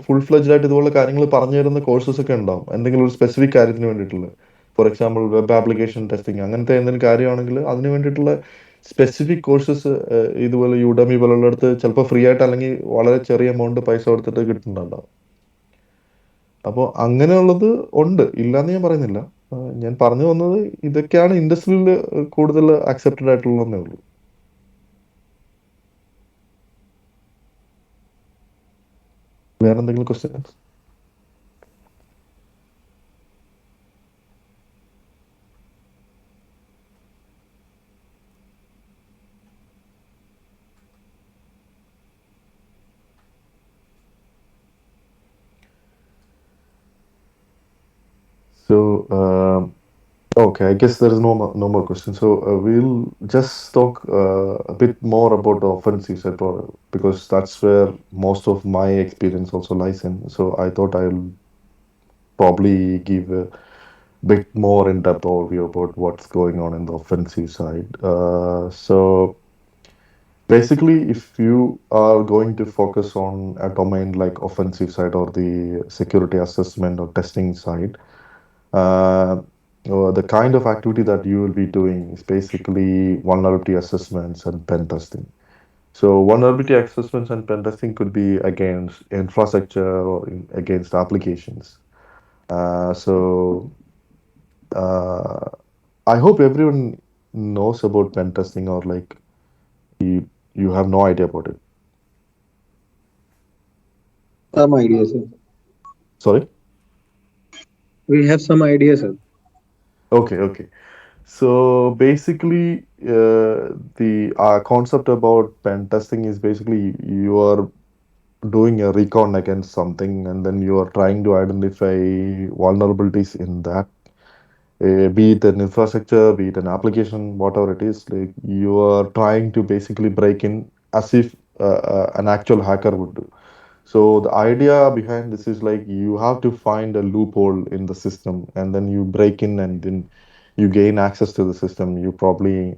ഫുൾ ഫ്ലെഡ്ജ് ആയിട്ട് ഇതുപോലെ കാര്യങ്ങൾ പറഞ്ഞു തരുന്ന കോഴ്സസ് ഒക്കെ ഉണ്ടാവും, എന്തെങ്കിലും ഒരു സ്പെസിഫിക് കാര്യത്തിന് വേണ്ടിയിട്ടുള്ള. For example web application testing അങ്ങനത്തെ എന്തെങ്കിലും കാര്യമാണെങ്കിൽ അതിന് വേണ്ടിയിട്ടുള്ള സ്പെസിഫിക് കോഴ്സസ് ഇതുപോലെ യൂഡമി പോലുള്ളിടത്ത് ചിലപ്പോൾ ഫ്രീ ആയിട്ട് അല്ലെങ്കിൽ വളരെ ചെറിയ എമൗണ്ട് പൈസ കൊടുത്തിട്ട് കിട്ടുന്നുണ്ടാവും. അപ്പോൾ അങ്ങനെയുള്ളത് ഉണ്ട്, ഇല്ലാന്ന് ഞാൻ പറയുന്നില്ല. ഞാൻ പറഞ്ഞു വന്നത് ഇതൊക്കെയാണ് ഇൻഡസ്ട്രിയിൽ കൂടുതൽ അക്സെപ്റ്റഡ് ആയിട്ടുള്ളതേ ഉള്ളൂ. വേറെ എന്തെങ്കിലും questions? So, okay, I guess there is no more questions. So we'll just talk a bit more about the offensive side, because that's where most of my experience also lies in. So I thought I'll probably give a bit more in-depth overview about what's going on in the offensive side. So basically, if you are going to focus on a domain like offensive side or the security assessment or testing side, the kind of activity that you will be doing is basically vulnerability assessments and pen testing. So vulnerability assessments and pen testing could be against infrastructure or against applications. So uh, I hope everyone knows about pen testing, or like you have no idea about it. Some ideas, sir. Sorry. We have some ideas, sir. Okay. Okay. So basically, the concept about pen testing is basically you are doing a recon against something, and then you are trying to identify vulnerabilities in that, be it an infrastructure, be it an application, whatever it is. Like you are trying to basically break in as if an actual hacker would do. So the idea behind this is like you have to find a loophole in the system, and then you break in, and then you gain access to the system. You probably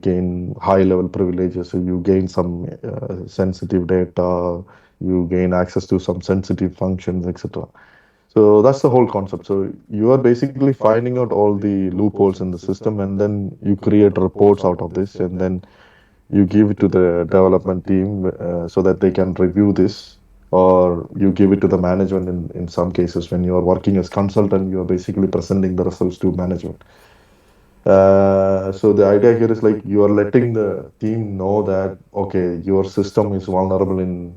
gain high level privileges. So you gain some sensitive data, you gain access to some sensitive functions, etc. So that's the whole concept. So you are basically finding out all the loopholes in the system, and then you create reports out of this, and then you give it to the development team so that they can review this, or you give it to the management. In some cases, when you are working as consultant, you are basically presenting the results to management. So the idea here is like you are letting the team know that okay, your system is vulnerable in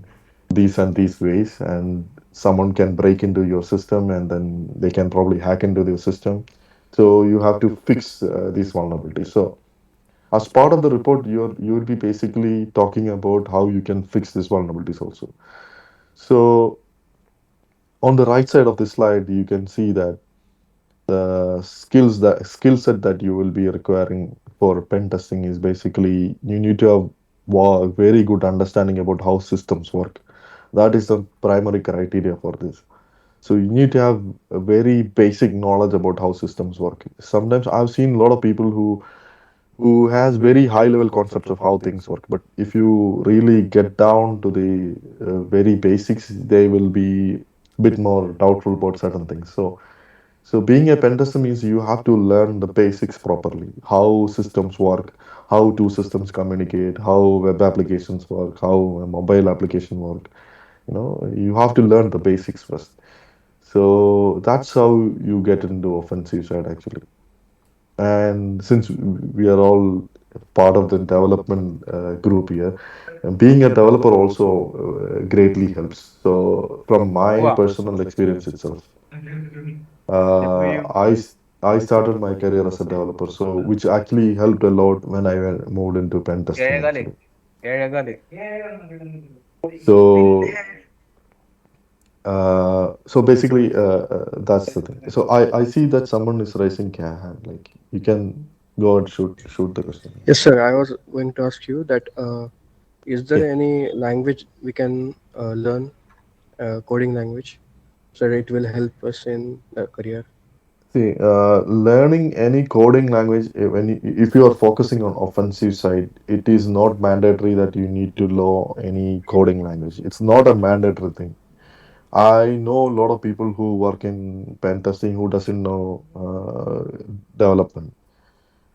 these and these ways, and someone can break into your system, and then they can probably hack into your system. So you have to fix these vulnerabilities. So as part of the report, you will be basically talking about how you can fix these vulnerabilities also. So on the right side of the slide, you can see that the skill set that you will be requiring for pen testing is basically you need to have very good understanding about how systems work. That is the primary criteria for this. So you need to have a very basic knowledge about how systems work. Sometimes I've seen a lot of people who has very high level concepts of how things work, but if you really get down to the very basics, they will be a bit more doubtful about certain things. So being a pen tester means you have to learn the basics properly, how systems work, how two systems communicate, how web applications work, how a mobile application work. You have to learn the basics first. So that's how you get into offensive side actually. And since we are all part of the development group here, being a developer also greatly helps. So from my personal experience itself, I started my career as a developer, so which actually helped a lot when I moved into pen testing actually. So so basically that's the thing. So I see that someone is raising hand. Like you can go and shoot the question. Yes, sir. I was going to ask you that is Yeah. there any language we can learn, coding language, so that it will help us in the career? See, learning any coding language, if you are focusing on offensive side, it is not mandatory that you need to know any coding language. It's not a mandatory thing. I know a lot of people who work in pen testing who doesn't know development.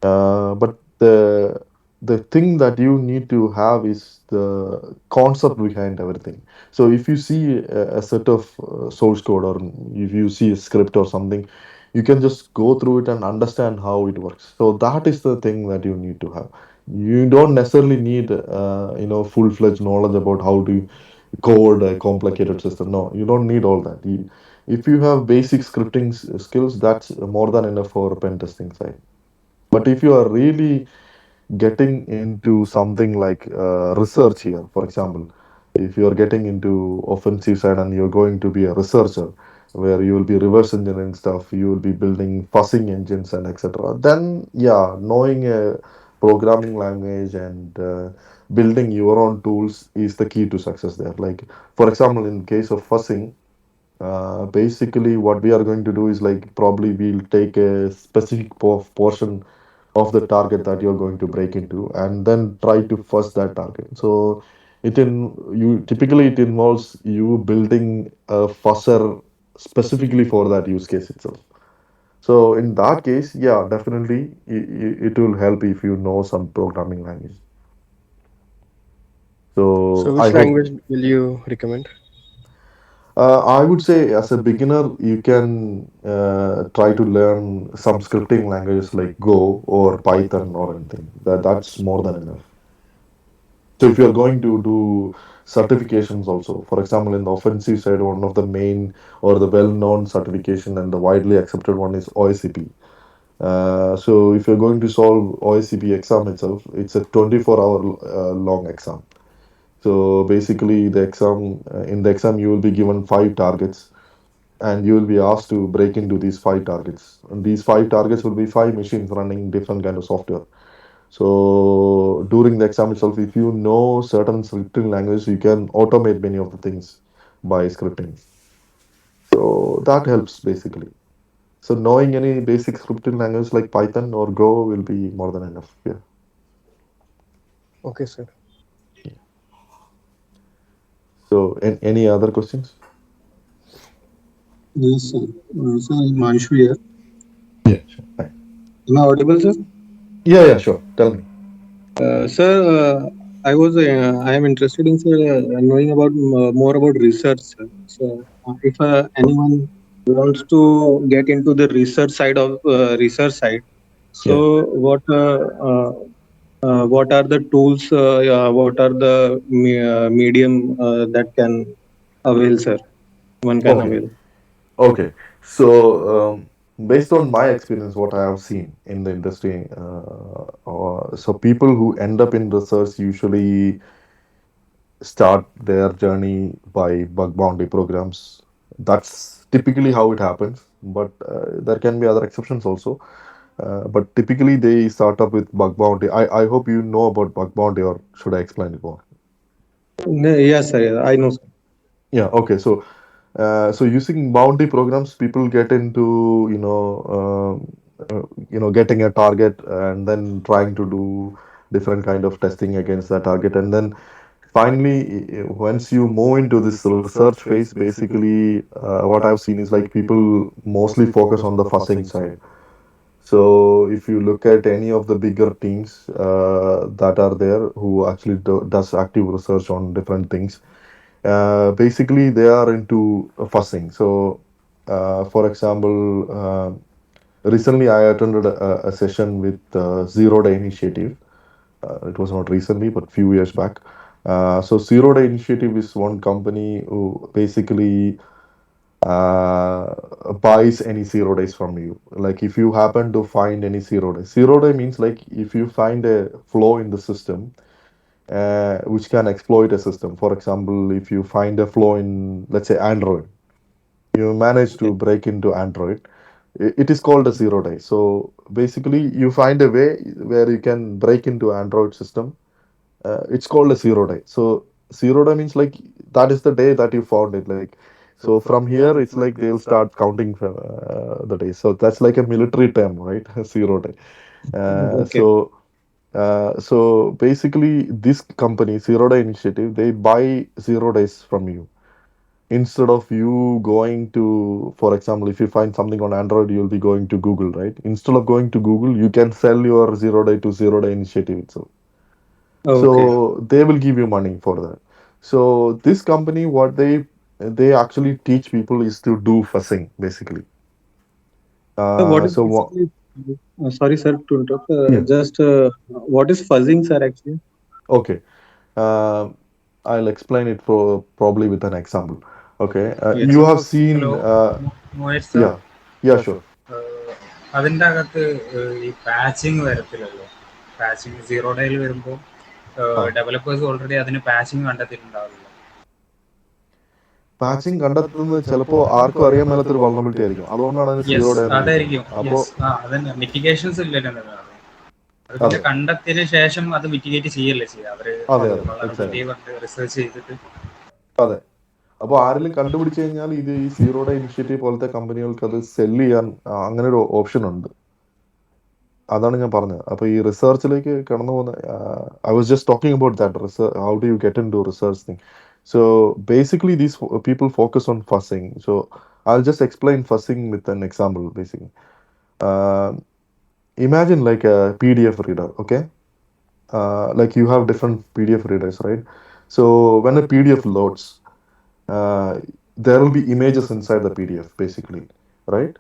But the thing that you need to have is the concept behind everything. So if you see a set of source code, or if you see a script or something, you can just go through it and understand how it works. So that is the thing that you need to have. You don't necessarily need full-fledged knowledge about how to code a complicated system. No, you don't need all that. If you have basic scripting skills, that's more than enough for pen testing side. But if you are really getting into something like research here, for example, if you are getting into offensive side and you're going to be a researcher, where you will be reverse engineering stuff, you will be building fuzzing engines and etc., then yeah, knowing a programming language and building your own tools is the key to success there. Like for example, in case of fuzzing, basically what we are going to do is like probably we'll take a specific portion of the target that you're going to break into, and then try to fuzz that target. So it involves you building a fuzzer specifically for that use case itself. So in that case, yeah, definitely it will help if you know some programming language. So So, I which hope. language will you recommend? I would say as a beginner, you can try to learn some scripting languages like Go or Python or anything. That's more than enough. So if you're going to do certifications also, for example, in the offensive side, one of the main or the well-known certification and the widely accepted one is OSCP. So if you're going to solve OSCP exam itself, it's a 24-hour long exam. So basically, the exam in the exam you will be given five targets, and you will be asked to break into these five targets. And these five targets will be five machines running different kind of software. So during the exam itself, if you know certain scripting language, you can automate many of the things by scripting. So that helps basically. So knowing any basic scripting language like Python or Go will be more than enough. Yeah. Okay, sir. So any other questions? Yes, sir. Sir, Manshu here. Yeah, sure. Fine. Am I audible, sir? Yeah, sure. Tell me. Sir, I am interested in sir, knowing about more about research, sir. So, if anyone wants to get into the research side, Yeah. so what are the tools? What are the medium that can avail, sir? One can Okay. avail. Okay. So, based on my experience, what I have seen in the industry, so people who end up in research usually start their journey by bug bounty programs. That's typically how it happens, but there can be other exceptions also. But typically, they start up with bug bounty. I hope you know about bug bounty, or should I explain it more? Yes, sir. I know, sir. Yeah. Okay. So using bounty programs, people get into getting a target and then trying to do different kind of testing against that target, and then finally, once you move into this research phase, basically, what I've seen is like people mostly focus on the fuzzing side. So if you look at any of the bigger teams that are there who actually does active research on different things, basically they are into fuzzing. So for example, recently I attended a session with Zero Day Initiative. It was not recently, but few years back. So Zero Day Initiative is one company who basically buys any zero days from you. Like if you happen to find any zero day means like if you find a flaw in the system which can exploit a system. For example, if you find a flaw in, let's say, Android, you manage to break into Android, it is called a zero day. So basically, you find a way where you can break into Android system. It's called a zero day. So zero day means like that is the day that you found it. Like so, from here it's like they'll start counting the days. So that's like a military term, right? Zero day. Uh, Okay. so so basically, this company, Zero Day Initiative, they buy zero days from you. Instead of you going to, for example, if you find something on Android, you'll be going to Google, right? Instead of going to Google, you can sell your zero day to Zero Day Initiative itself. Okay. So they will give you money for that. So this company, what they actually teach people is to do fuzzing, basically. So what is So what? basically, sorry, sir, to interrupt. Yeah. Just what is fuzzing, sir, actually? Okay. Um, I'll explain it for probably with an example. Okay, Yes. you have Suppose, seen, hello, Mohesh sir. yeah, yeah, sure. അതിൻ്റെ അകത്ത് ഈ patching വരത്തില്ലല്ലോ. Patching zero ഡേയിൽ വരുമ്പോൾ Ah, developers already അതിന് patching കണ്ടെത്തിയിട്ടുണ്ടാവില്ല. Patching കണ്ടെത്തുന്നത് ചിലപ്പോൾ ആർക്കും അറിയാൻ മേലാത്തൊരു വൾണറബിലിറ്റി ആയിരിക്കും. അതുകൊണ്ടാണ് അതിന് സീറോ യെസ്, ഡേ എന്ന് വിളിക്കുന്നത്. അതായിരിക്കും. അപ്പോൾ യെസ്, അതന്നെ മിറ്റിഗേഷൻസ് ഇല്ലല്ലോ. അത് പിന്നെ അതെ കണ്ടെത്തിയതിന് ശേഷം അത് മിറ്റിഗേറ്റ് ചെയ്യല്ലേ ചെയ്യുക. അവര് അതെ അതെ വളറബിലിറ്റി എക്സാക്ട്ലി കണ്ട് റിസർച്ച് ചെയ്തിട്ട്. അതെ. അപ്പോൾ ആരെങ്കിലും കണ്ടുപിടിച്ച് കഴിഞ്ഞാൽ ഇത് ഈ സീറോ ഡേ ഇനിഷ്യേറ്റീവ് പോലത്തെ കമ്പനികൾക്ക് അത് സെല്ല് ചെയ്യാൻ അങ്ങനെ ഒരു ഓപ്ഷൻ ഉണ്ട്. അതാണ് ഞാൻ പറഞ്ഞത്. അപ്പോൾ ഈ റിസർച്ചിലേക്ക് കടന്നു പോകുന്ന I was just talking about that how do you get into research thing. So basically these people focus on fuzzing. So I just explain fuzzing with an example basically. Uh, Imagine like a PDF reader, okay? Like you have different PDF readers, right? So when a PDF loads, uh, there will be images inside the PDF, basically, right?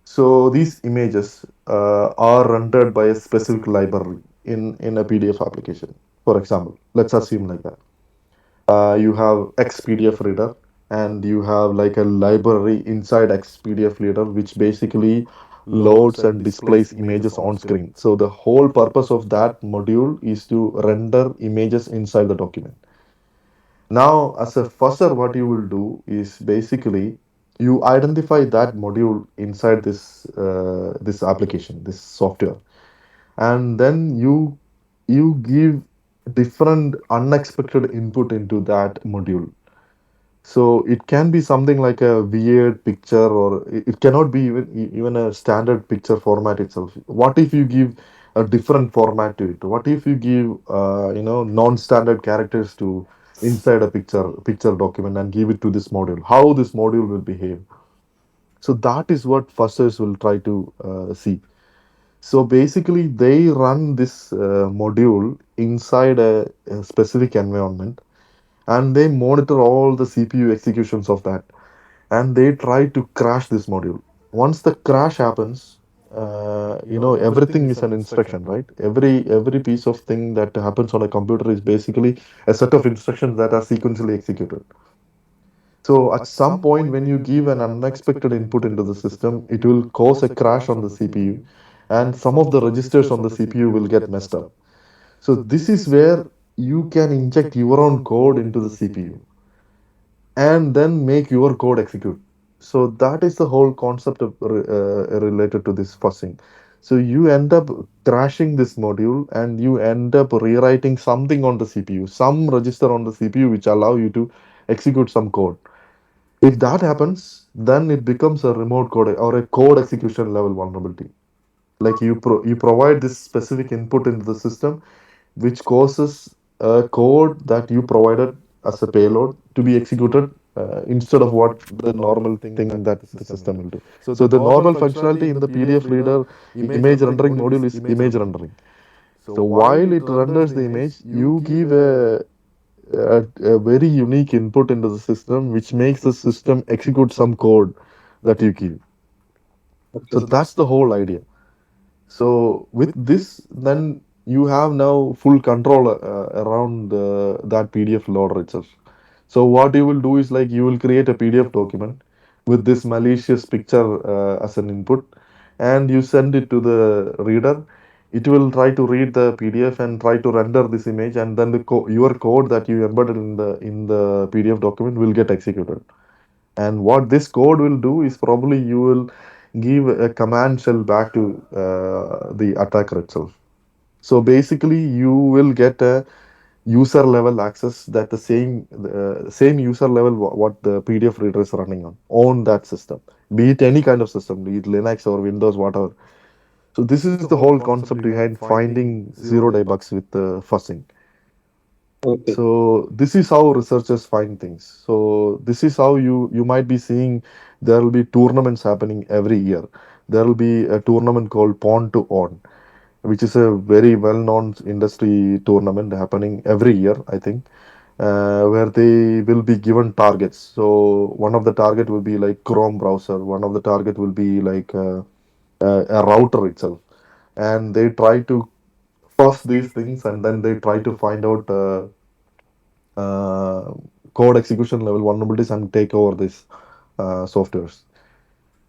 So these images are rendered by a specific library in a PDF application. For example, let's assume like that. You have XPDF reader, and you have like a library inside XPDF reader, which basically loads and displays images on screen. So the whole purpose of that module is to render images inside the document. Now, as a fusser, what you will do is basically you identify that module inside this application, this software, and then you give different unexpected input into that module. So it can be something like a weird picture, or it cannot be even a standard picture format itself. What if you give a different format to it? What if you give non-standard characters to inside a picture document and give it to this module? How this module will behave? So that is what fussers will try to see. So basically, they run this module inside a specific environment, and they monitor all the CPU executions of that, and they try to crash this module. Once the crash happens, everything is an instruction, right? Every piece of thing that happens on a computer is basically a set of instructions that are sequentially executed. So at some point, when you give an unexpected input into the system, it will cause a crash on the CPU, and some of the registers on the CPU will get messed up. So this is where you can inject your own code into the CPU and then make your code execute. So that is the whole concept of related to this fuzzing. So you end up crashing this module, and you end up rewriting something on the CPU, some register on the CPU which allow you to execute some code. If that happens, then it becomes a remote code or a code execution level vulnerability. Like you provide this specific input into the system, which causes a code that you provided as a payload to be executed instead of what the normal thing that the system will do. So the normal functionality in the PDF reader image rendering module is image rendering. So while it renders the image, you give a very unique input into the system, which makes the system execute some code that you give. So that's the whole idea. So with this, then you have now full control around that PDF loader itself. So what you will do is like you will create a PDF document with this malicious picture as an input, and you send it to the reader. It will try to read the PDF and try to render this image, and then your code that you embedded in the PDF document will get executed. And what this code will do is probably you will give a command shell back to the attacker itself. So basically, you will get a user level access that the same user level what the PDF reader is running on that system, be it any kind of system, be it Linux or Windows, whatever. So this is the whole concept behind finding zero-day bugs with fuzzing. Okay. So this is how researchers find things. So this is how you might be seeing there will be tournaments happening every year. There will be a tournament called Pawn to Own, which is a very well-known industry tournament happening every year, I think, where they will be given targets. So one of the target will be like Chrome browser. One of the target will be like a router itself, and they try to fuzz these things, and then they try to find out uh, code execution level vulnerabilities and take over these softwares.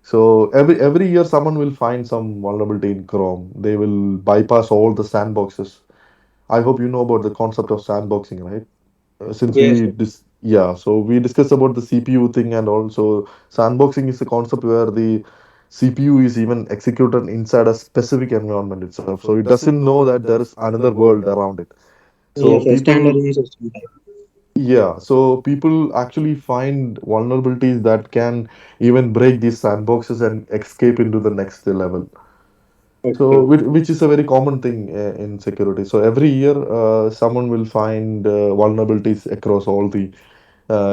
So every year someone will find some vulnerability in Chrome. They will bypass all the sandboxes. I hope you know about the concept of sandboxing, right? Since Yes. so we discussed about the CPU thing, and also sandboxing is a concept where the CPU is even executed inside a specific environment itself. So it doesn't know that there is another world around it. So Yes. A people standalone system type. Yeah, so people actually find vulnerabilities that can even break these sandboxes and escape into the next level. So, Okay. which is a very common thing in security. So, every year, someone will find vulnerabilities across all the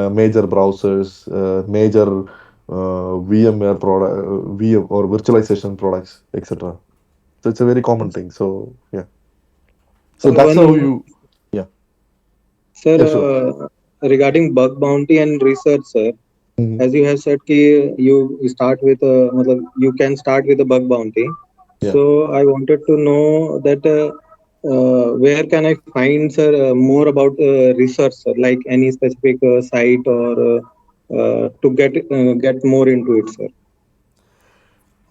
major browsers, major VMware product, VM or virtualization products, etc. So it's a very common thing. So yeah. So Sir, that's how one you. Yeah. sir, Yeah. Sure. regarding bug bounty and research, sir, Mhm. as you have said, ki you start with you can start with a bug bounty. Yeah. So I wanted to know that where can I find, sir, more about research, sir, like any specific site or to get more into it, sir.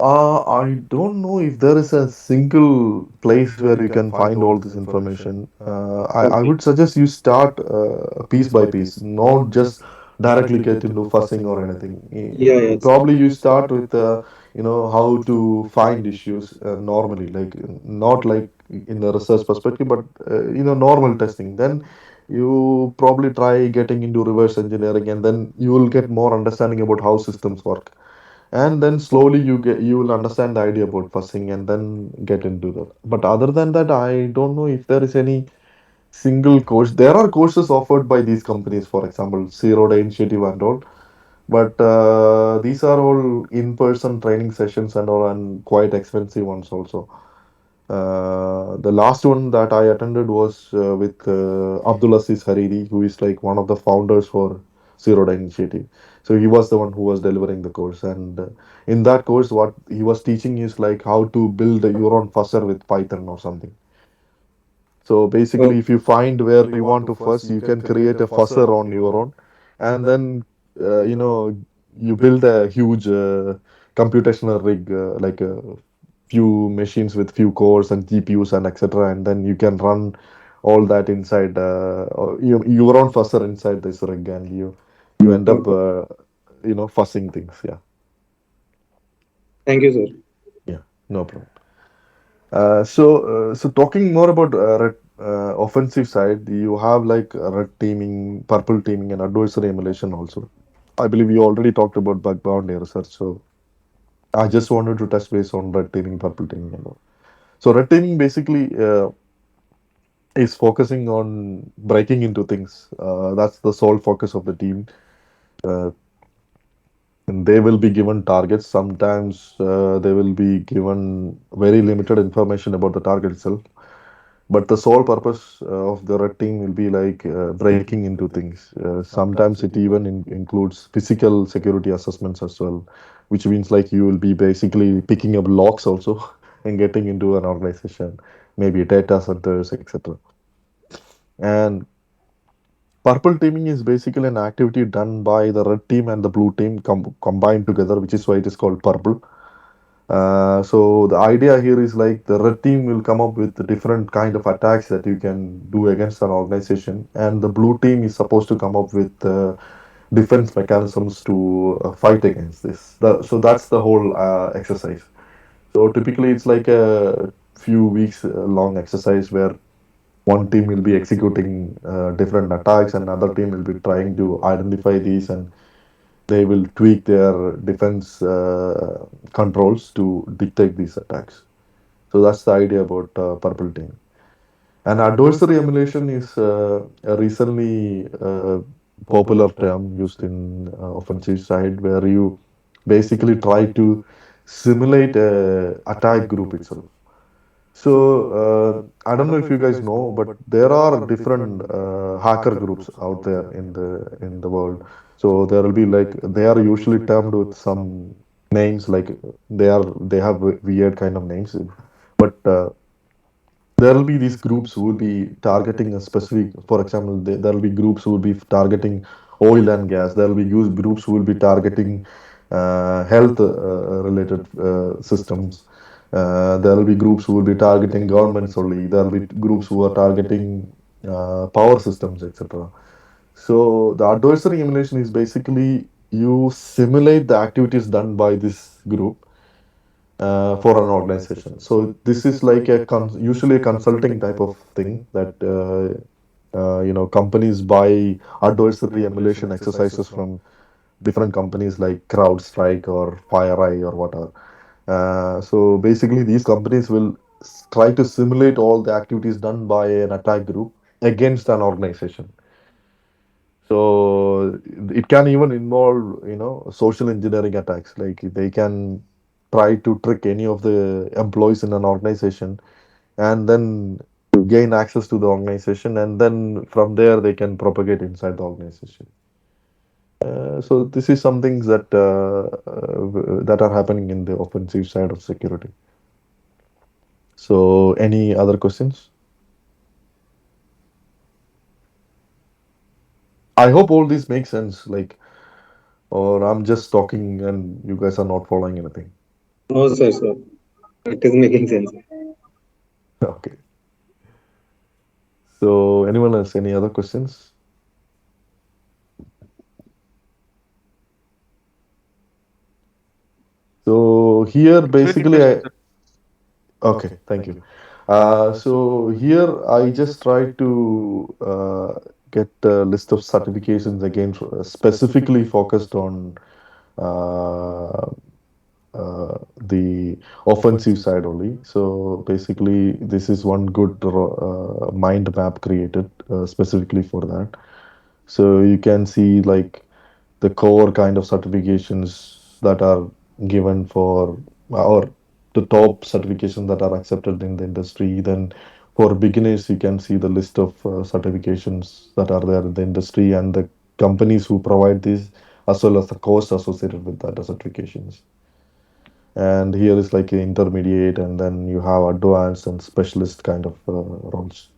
I don't know if there is a single place where you can find all this information. I Okay. would suggest you start piece by piece, not just directly get into fussing or anything. Yeah, yes. Probably you start with, how to find issues normally, like not like in the research perspective, but normal testing. Then you probably try getting into reverse engineering, and then you will get more understanding about how systems work, and then slowly you will understand the idea about fuzzing and then get into that. But other than that, I don't know if there is any single course. There are courses offered by these companies, for example Zero Day Initiative and all, but these are all in-person training sessions and all, and quite expensive ones also. The last one that I attended was with Abdul Aziz Hariri, who is like one of the founders for Zero Day Initiative. So he was the one who was delivering the course, and in that course, what he was teaching is like how to build your own fuzzer with Python or something. So basically, Okay. if you find where you want to fuzz, you can create a fuzzer on your own, and then you build a huge computational rig, like a few machines with few cores and GPUs and etc. And then you can run all that inside your own fuzzer inside this rig, and you end up Okay. fuzzing things. Yeah, Thank you, sir. yeah, no problem. So talking more about offensive side, you have like red teaming, purple teaming, and adversary emulation also. I believe you already talked about bug bounty research, so I just wanted to touch base on red teaming, purple teaming, and all. So red teaming basically is focusing on breaking into things. That's the sole focus of the team. Uh, and they will be given targets. Sometimes they will be given very limited information about the target itself. But the sole purpose of the red team will be like breaking into things. Sometimes it even includes physical security assessments as well, which means like you will be basically picking up locks also and getting into an organization, maybe data centers, etc. And purple teaming is basically an activity done by the red team and the blue team combined together, which is why it is called purple. So the idea here is like the red team will come up with different kind of attacks that you can do against an organization, and the blue team is supposed to come up with defense mechanisms to fight against this. So that's the whole exercise. So typically, it's like a few weeks long exercise where one team will be executing different attacks, and another team will be trying to identify these, and they will tweak their defense controls to detect these attacks. So that's the idea about purple team. And adversary emulation is a recently popular term used in offensive side, where you basically try to simulate a attack group itself. So I don't know if you guys know, but there are different hacker groups out there in the world. So there will be like they are usually termed with some names, like they have weird kind of names, but there will be these groups who will be targeting a specific. For example, there will be groups who will be targeting oil and gas. There will be groups who will be targeting health related systems. There will be groups who will be targeting governments only. There will be groups who are targeting power systems, etc. So the adversary emulation is basically you simulate the activities done by this group for an organization. So this is like a usually a consulting type of thing that companies buy adversary emulation exercises from different companies like CrowdStrike or FireEye or whatever. So basically, these companies will try to simulate all the activities done by an attack group against an organization. So it can even involve, social engineering attacks. Like they can try to trick any of the employees in an organization and then to gain access to the organization, and then from there they can propagate inside the organization. So this is some things that are happening in the offensive side of security. So any other questions? I hope all this makes sense. Like, or I'm just talking and you guys are not following anything. No, sir. It is making sense. Okay. So anyone else? Any other questions? So here It's very basically interesting, sir. okay, thank you. So here I just tried to get a list of certifications again, specifically focused on uh, the offensive side only. So basically, this is one good mind map created specifically for that. So you can see like the core kind of certifications that are given for, or the top certifications that are accepted in the industry. Then for beginners, you can see the list of certifications that are there in the industry and the companies who provide these, as well as the cost associated with that certifications. And here is like a intermediate, and then you have advanced and specialist kind of roles.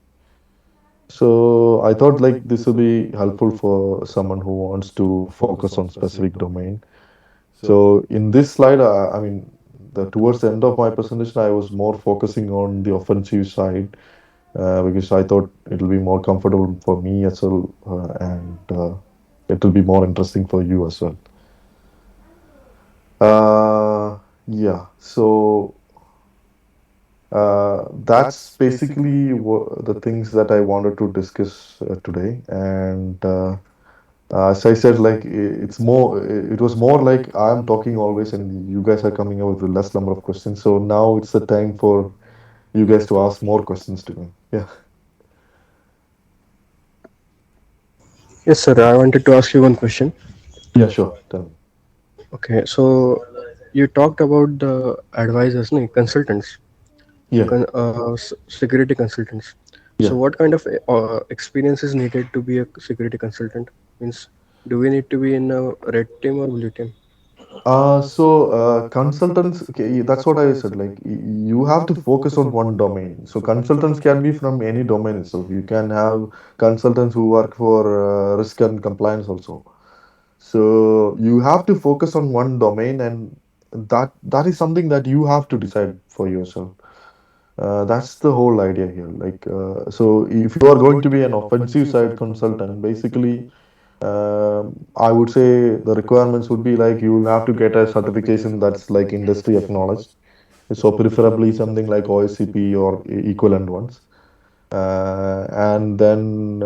So I thought like this will be helpful for someone who wants to focus on specific domain. So in this slide, I mean, towards the end of my presentation, I was more focusing on the offensive side because I thought it will be more comfortable for me as well, and it will be more interesting for you as well. Yeah. So that's basically the things that I wanted to discuss today. And as I said, like it's more, it was more like I'm talking always, and you guys are coming up with a less number of questions. So now it's the time for you guys to ask more questions to me. Yeah. Yes, sir. I wanted to ask you one question. Yeah, sure. Tell me. Okay, so you talked about the advisors, no, consultants, Yeah. security consultants. Yeah. So, what kind of experience is needed to be a security consultant? Means, do we need to be in a red team or blue team? Consultants, okay, that's what I said. Like, you have to focus on one domain. So, consultants can be from any domain itself. You can have consultants who work for risk and compliance also. So, you have to focus on one domain, and that is something that you have to decide for yourself. That's the whole idea here. Like, so if you are going to be an offensive side consultant, basically, I would say the requirements would be like you will have to get a certification that's like industry acknowledged. So preferably something like OSCP or equivalent ones. And then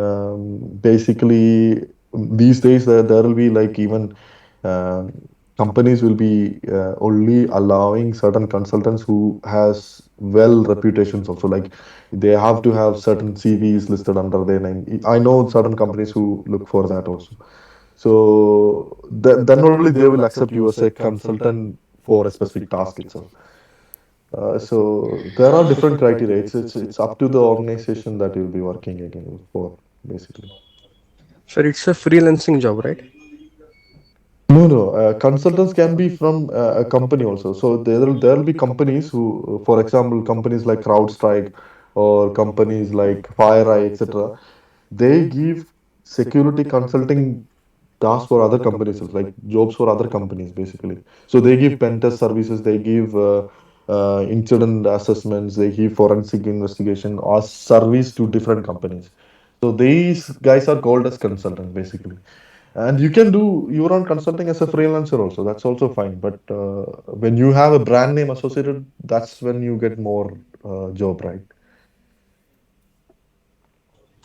basically these days there will be like even um companies will be only allowing certain consultants who has well reputations also, like they have to have certain CVs listed under their name. I know certain companies who look for that also. So then only they will accept you as a consultant for a specific task itself. So there are different criteria. It's up to the organization that you'll be working again for, basically. Sir, it's a freelancing job, right? No, no. Consultants can be from a company also. So there will be companies who, for example, companies like CrowdStrike or companies like FireEye, etc. They give security consulting tasks for other companies, like jobs for other companies, basically. So they give pen test services, they give incident assessments, they give forensic investigation or service to different companies. So these guys are called as consultants, basically. And you can do your own consulting as a freelancer also. That's also fine. But when you have a brand name associated, that's when you get more job, right?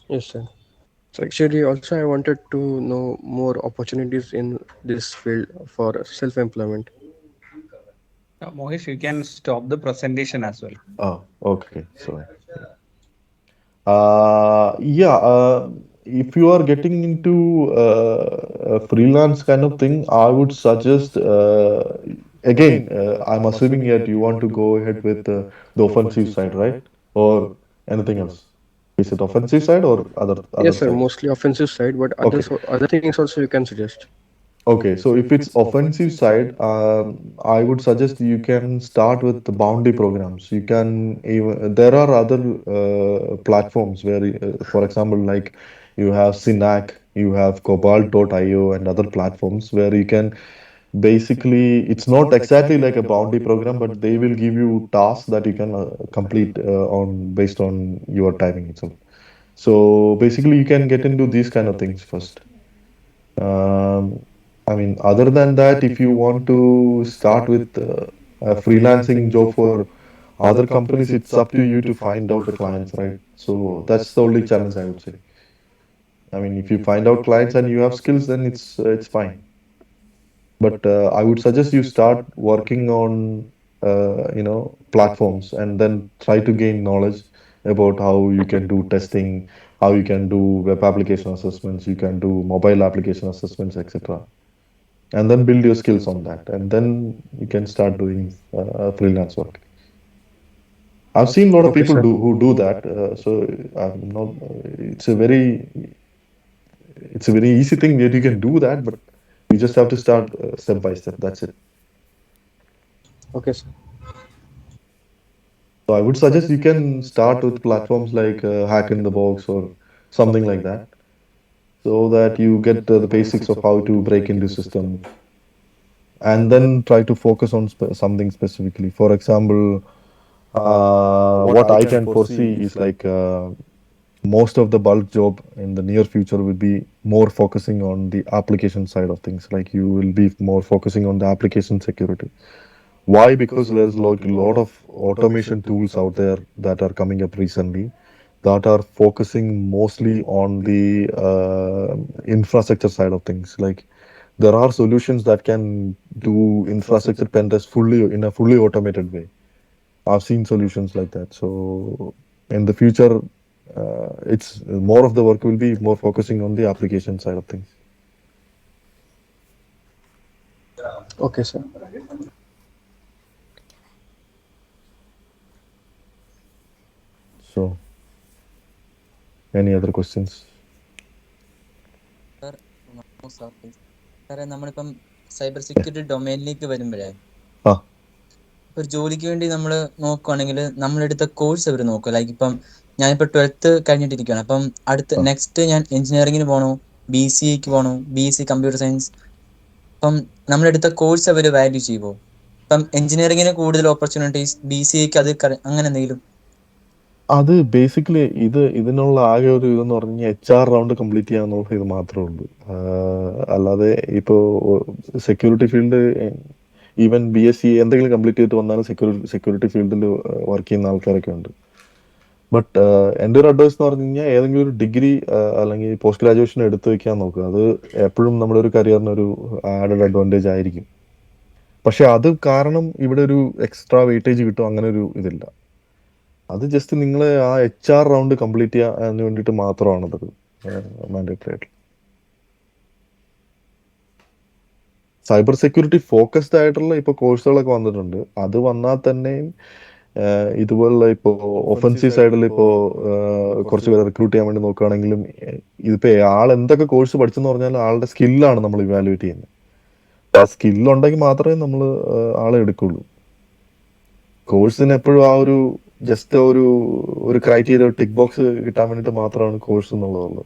Yes, sir. So actually, also I wanted to know more opportunities in this field for self-employment. Mohesh, you can stop the presentation as well. Oh, okay. Sorry. Yeah. Yeah. if you are getting into a freelance kind of thing, I would suggest again. I'm assuming that you want to go ahead with the offensive side, right? Or anything else? Is it offensive side or other Yes, sir. side? Mostly offensive side, but Okay. other things also you can suggest. Okay, so if it's offensive side, I would suggest you can start with the bounty programs. You can even there are other platforms where, for example, like you have Synac, you have Cobalt.io and other platforms where you can basically it's not exactly like a bounty program, but they will give you tasks that you can complete on based on your timing itself. So basically, you can get into these kind of things first. Um, I mean, other than that, if you want to start with a freelancing job for other companies, it's up to you to find out the clients, right? So that's the only challenge I would say. I mean, if you find out clients and you have skills, then it's fine. But I would suggest you start working on platforms and then try to gain knowledge about how you can do testing, how you can do web application assessments, you can do mobile application assessments, etc. And then build your skills on that, and then you can start doing freelance work. I've seen a lot of Okay, people sir. do that. So I'm not. It's a very easy thing that you can do that, but you just have to start step by step. That's it. Okay, sir. So I would suggest you can start with platforms like Hack in the Box or something like that, so that you get the basics of how to break into system, and then try to focus on something specifically. For example, what I can foresee is like most of the bulk job in the near future will be more focusing on the application side of things. Like you will be more focusing on the application security. Why? Because there's like a lot of automation tools out there that are coming up recently that are focusing mostly on the infrastructure side of things. Like there are solutions that can do infrastructure pen test fully in a fully automated way. I've seen solutions like that. So in the future, it's more of the work will be more focusing on the application side of things. Okay, sir. So, any other questions? സാറേ നമ്മളിപ്പം cyber security ഡൊമൈനിലേക്ക് വരുമ്പോഴേ ആ ഒരു ജോലിക്ക് വേണ്ടി നമ്മൾ നോക്കുവാണെങ്കിൽ നമ്മളെടുത്ത course അവർ നോക്കുക. ലൈക്ക് ഇപ്പം ഞാനിപ്പോൾ 12th കഴിഞ്ഞിട്ടിരിക്കുകയാണ്. അപ്പം അടുത്ത് നെക്സ്റ്റ് ഞാൻ എഞ്ചിനീയറിങ്ങിന് പോകണോ, BCAക്ക് പോകണോ, BSc കമ്പ്യൂട്ടർ സയൻസ്? അപ്പം നമ്മളെടുത്ത കോഴ്സ് അവർ വാല്യൂ ചെയ്യുമോ? ഇപ്പം എഞ്ചിനീയറിങ്ങിന് കൂടുതൽ ഓപ്പർച്യൂണിറ്റീസ്, BCAക്ക് അത് അങ്ങനെ എന്തെങ്കിലും? അത് ബേസിക്കലി ഇതിനുള്ള ആകെ ഒരു ഇതെന്ന് പറഞ്ഞു കഴിഞ്ഞാൽ HR റൗണ്ട് കംപ്ലീറ്റ് ചെയ്യാന്നുള്ള ഇത് മാത്രമേ ഉള്ളൂ. അല്ലാതെ ഇപ്പോൾ സെക്യൂരിറ്റി ഫീൽഡ് ഈവൻ BSc എന്തെങ്കിലും കംപ്ലീറ്റ് ചെയ്തിട്ട് വന്നാലും സെക്യൂരിറ്റി ഫീൽഡിൽ വർക്ക് ചെയ്യുന്ന ആൾക്കാരൊക്കെ ഉണ്ട്. ബട്ട് എൻ്റെ ഒരു അഡ്വൈസ് എന്ന് പറഞ്ഞു കഴിഞ്ഞാൽ ഏതെങ്കിലും ഒരു ഡിഗ്രി അല്ലെങ്കിൽ പോസ്റ്റ് ഗ്രാജുവേഷൻ എടുത്ത് വെക്കാൻ നോക്കുക. അത് എപ്പോഴും നമ്മുടെ ഒരു കരിയറിന് ഒരു ആഡഡ് അഡ്വാൻറ്റേജ് ആയിരിക്കും. പക്ഷെ അത് കാരണം ഇവിടെ ഒരു എക്സ്ട്രാ വെയിറ്റേജ് കിട്ടും, അങ്ങനെ ഒരു ഇതില്ല. അത് ജസ്റ്റ് നിങ്ങൾ ആ HR റൗണ്ട് കംപ്ലീറ്റ് ചെയ്യാൻ വേണ്ടിയിട്ട് മാത്രമാണ് അതൊരു മാൻഡേറ്ററി ആയിട്ട്. സൈബർ സെക്യൂരിറ്റി ഫോക്കസ്ഡ് ആയിട്ടുള്ള ഇപ്പോൾ കോഴ്സുകളൊക്കെ വന്നിട്ടുണ്ട്. അത് വന്നാൽ തന്നെയും ഇതുപോലുള്ള ഇപ്പോൾ ഒഫൻസീവ് സൈഡിൽ ഇപ്പോൾ കുറച്ച് പേരെ റിക്രൂട്ട് ചെയ്യാൻ വേണ്ടി നോക്കുകയാണെങ്കിലും ഇതിപ്പോൾ ആൾ എന്തൊക്കെ കോഴ്സ് പഠിച്ചെന്ന് പറഞ്ഞാൽ ആളുടെ സ്കില്ലാണ് നമ്മൾ ഇവാലുവേറ്റ് ചെയ്യുന്നത്. ആ സ്കില്ലുണ്ടെങ്കിൽ മാത്രമേ നമ്മൾ ആളെ എടുക്കുള്ളൂ. കോഴ്സിന് എപ്പോഴും ആ ഒരു ജസ്റ്റ് ഒരു ക്രൈറ്റീരിയ ടിക്ക് ബോക്സ് കിട്ടാൻ വേണ്ടിയിട്ട് മാത്രമാണ് കോഴ്സ് എന്നുള്ളതുള്ളത്.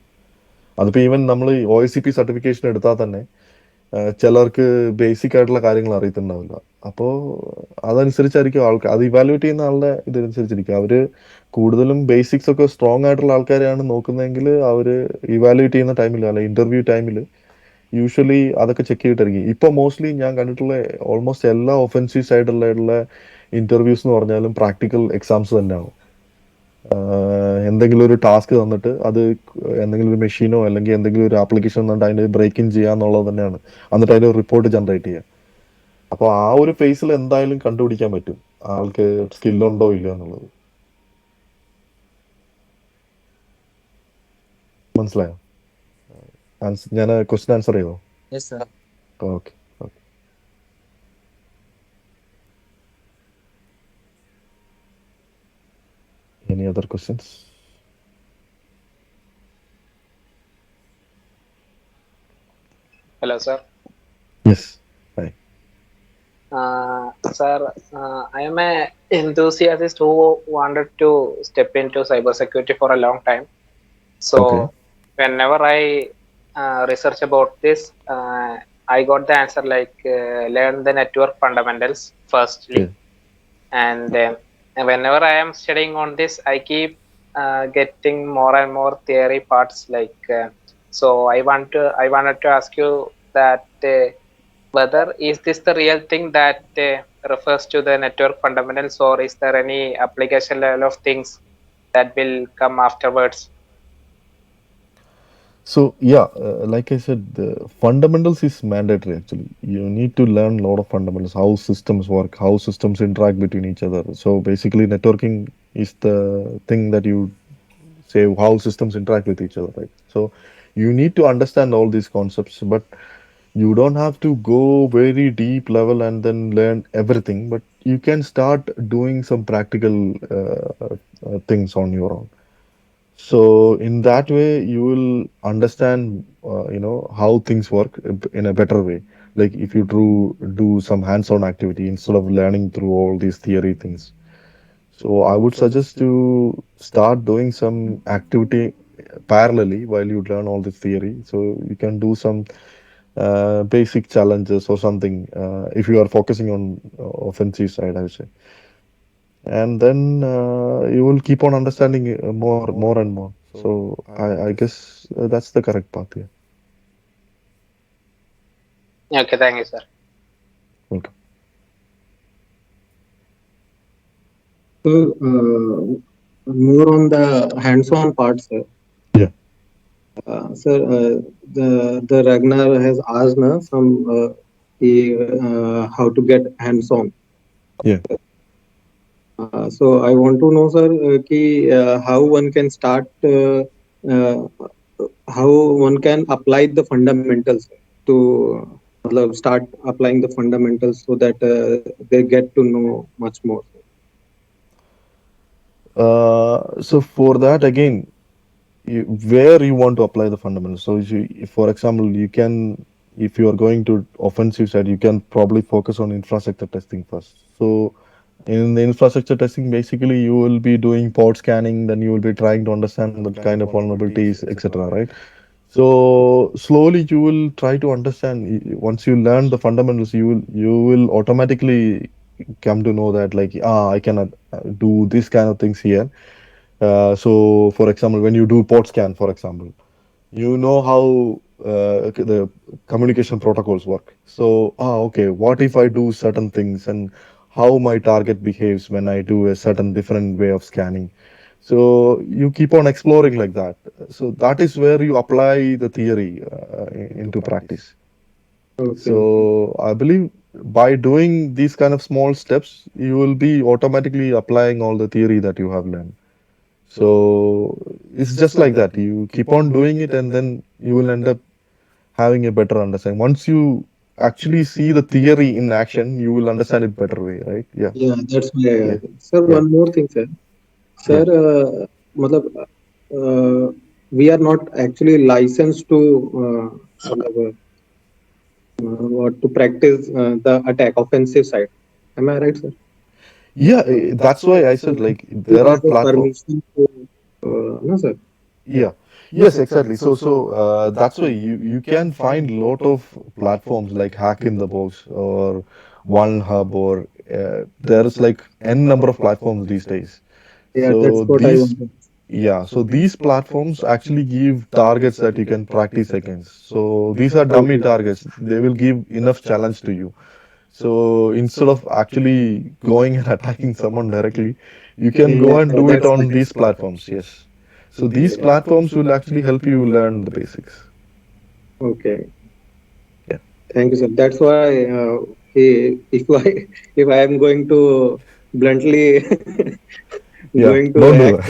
അതിപ്പോൾ ഈവൻ നമ്മൾ OSCP സർട്ടിഫിക്കേഷൻ എടുത്താൽ തന്നെ ചിലർക്ക് ബേസിക് ആയിട്ടുള്ള കാര്യങ്ങൾ അറിയത്തുണ്ടാവില്ല. അപ്പോൾ അതനുസരിച്ചായിരിക്കും ആൾക്കാർ അത് ഇവാലുവേറ്റ് ചെയ്യുന്ന ആളുടെ ഇതനുസരിച്ചിരിക്കും. അവർ കൂടുതലും ബേസിക്സ് ഒക്കെ സ്ട്രോങ് ആയിട്ടുള്ള ആൾക്കാരെയാണ് നോക്കുന്നതെങ്കിൽ അവർ ഇവാലുവേറ്റ് ചെയ്യുന്ന ടൈമിൽ അല്ല ഇന്റർവ്യൂ ടൈമിൽ യൂഷ്വലി അതൊക്കെ ചെക്ക് ചെയ്തിട്ടായിരിക്കും. ഇപ്പോൾ മോസ്റ്റ്ലി ഞാൻ കണ്ടിട്ടുള്ള ഓൾമോസ്റ്റ് എല്ലാ ഒഫൻസീവ് സൈഡിലുള്ള ഇന്റർവ്യൂസ് എന്ന് പറഞ്ഞാലും പ്രാക്ടിക്കൽ എക്സാംസ് തന്നെയാണ്. എന്തെങ്കിലും ഒരു ടാസ്ക് തന്നിട്ട് അത് എന്തെങ്കിലും ഒരു മെഷീനോ അല്ലെങ്കിൽ എന്തെങ്കിലും ഒരു ആപ്ലിക്കേഷൻ തന്നിട്ട് അതിന് ബ്രേക്ക് ഇൻ ചെയ്യുക എന്നുള്ളത് തന്നെയാണ്. എന്നിട്ട് അതിന് റിപ്പോർട്ട് ജനറേറ്റ് ചെയ്യുക. അപ്പോൾ ആ ഒരു ഫേസിൽ എന്തായാലും കണ്ടുപിടിക്കാൻ പറ്റും ആൾക്ക് സ്കില്ലുണ്ടോ ഇല്ല എന്നുള്ളത്. മനസ്സിലായോ? ഞാൻ ക്വസ്റ്റ്യൻ ആൻസർ ചെയ്തോ? Yes sir. Okay. Any other questions? Hello, sir. Yes. Hi. Sir, I am a enthusiast who wanted to step into cybersecurity for a long time. So, Okay. whenever I research about this, I got the answer like learn the network fundamentals firstly, Yeah. and whenever I am studying on this, I keep getting more and more theory parts. Like, so I wanted to ask you that. Whether is this the real thing that refers to the network fundamentals, or is there any application level of things that will come afterwards? So yeah, like I said, the fundamentals is mandatory actually. You need to learn a lot of fundamentals, how systems work, how systems interact between each other. So basically, networking is the thing that you say how systems interact with each other, right? So you need to understand all these concepts, but you don't have to go very deep level and then learn everything, but you can start doing some practical things on your own. So in that way, you will understand, how things work in a better way. Like if you do some hands-on activity instead of learning through all these theory things. So I would suggest to start doing some activity parallelly while you learn all this theory. So you can do some basic challenges or something if you are focusing on offensive side, I would say. And then you will keep on understanding more and more. So I guess that's the correct path here. Okay, thank you, sir. Welcome. So, more on the hands-on part, sir. Yeah. Sir, the Ragnar has asked na, how to get hands-on. Yeah. So I want to know, sir, how one can start, how one can apply the fundamentals to start applying the fundamentals so that they get to know much more. So for that again, where you want to apply the fundamentals. So if for example, if you are going to offensive side, you can probably focus on infrastructure testing first. So in the infrastructure testing, basically you will be doing port scanning, then you will be trying to understand the kind of vulnerabilities, etc. Right? So slowly you will try to understand. Once you learn the fundamentals, you will automatically come to know that like I cannot do this kind of things here. So for example, when you do port scan, for example, you know how the communication protocols work. So okay, what if I do certain things and how my target behaves when I do a certain different way of scanning. So you keep on exploring like that. So that is where you apply the theory into practice. Okay. So I believe by doing these kind of small steps, you will be automatically applying all the theory that you have learned. So it's just like that. You keep on doing it, and then you will end up having a better understanding. Once you actually see the theory in action, you will understand it better way, right? Yeah. Yeah, that's why. Yeah. Sir, Yeah. one more thing, sir. Sir, matlab, we are not actually licensed to to practice the attack offensive side. Am I right, sir? Yeah, that's why I said like We there are have a platforms. permission to, no, sir. Yeah. Yes, exactly. So that's why you can find lot of platforms like Hack in the Box or One Hub or there is like n number of platforms these days. Yeah, that's So what I these wanted. yeah, so these platforms actually give targets that you can practice against. So these are dummy targets. They will give enough challenge to you. So instead of actually going and attacking someone directly, you can go and do it That's on these platforms. Yes. So these platforms will actually help you learn the basics. okay. Yeah. Thank you, sir. That's why if if I am going to bluntly Yeah. going to Don't do react.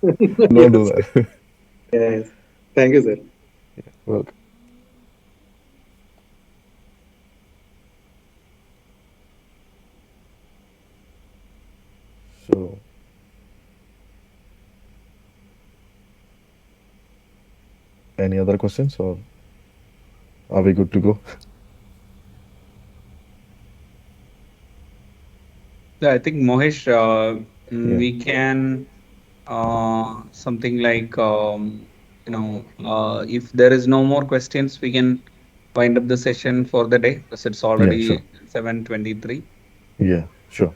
that. Don't do Yes. that. Yes. Thank you, sir. Welcome. So, any other questions, or are we good to go? Yeah, I think Mohesh, Yeah. we can something like if there is no more questions, we can wind up the session for the day because it's Yeah, already sure. 7:23. Yeah, sure.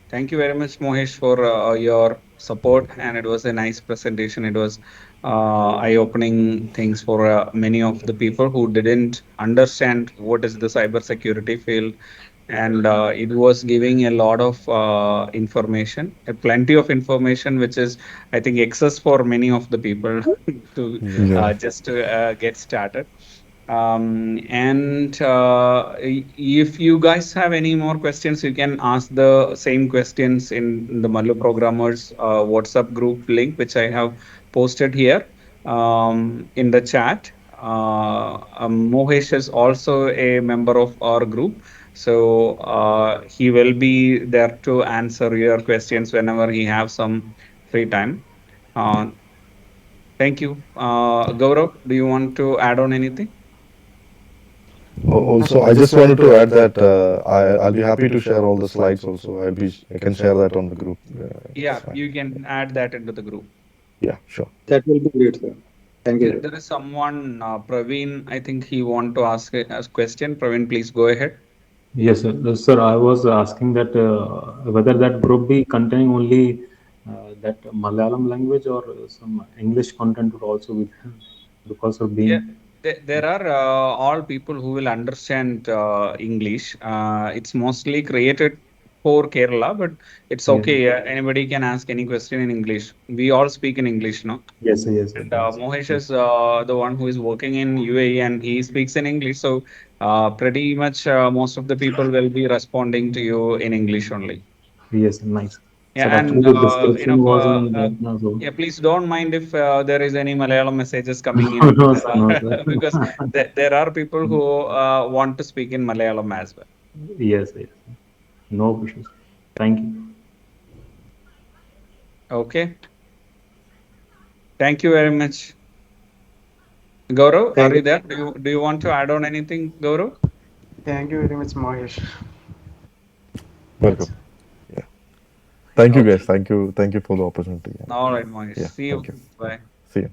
Thank you very much, Mohesh, for your support, and it was a nice presentation. It was eye-opening things for many of the people who didn't understand what is the cybersecurity field, and it was giving a lot of information, plenty of information, which is, I think, excess for many of the people to Yeah. just to get started. And if you guys have any more questions, you can ask the same questions in the Mallu Programmers WhatsApp group link, which I have posted here in the chat. Mohesh is also a member of our group, so he will be there to answer your questions whenever he have some free time. Uh, Thank you. Gaurav, do you want to add on anything? Also, I just wanted to add that I'll be happy to share all the slides. Also, I can share that on the group. Yeah, It's fine. you can add that into the group. Yeah, sure. That will be great, sir. Thank you, sir. There is someone, Praveen, I think he want to ask a question. Praveen, please go ahead. Yes, sir. Sir, I was asking that whether that group be containing only that Malayalam language or some English content would also be there, because of Yeah, being. there are all people who will understand English. It's mostly created for Kerala, but it's Yes, okay. Anybody can ask any question in English. We all speak in English, no? yes, sir, yes, sir, And yes. Mohesh Yes, is the one who is working in UAE and he speaks in English. So pretty much most of the people will be responding to you in English only. yes, nice. Yeah, Sir, actually and the description was in that now, so. yeah, please don't mind if there is any Malayalam messages coming in No, sir, no, sir. because there are people who want to speak in Malayalam as well. Yes, yes. No issues. Thank you. Okay, thank you very much. Gaurav, Thank are you. you there? Do you want to add on anything, Gaurav? Thank you very much, Mohesh. Welcome. Yeah. Thank you, Okay. guys. Thank you. Thank you for the opportunity. All right, Mohesh. Yeah. See Thank you. you. Bye. See you.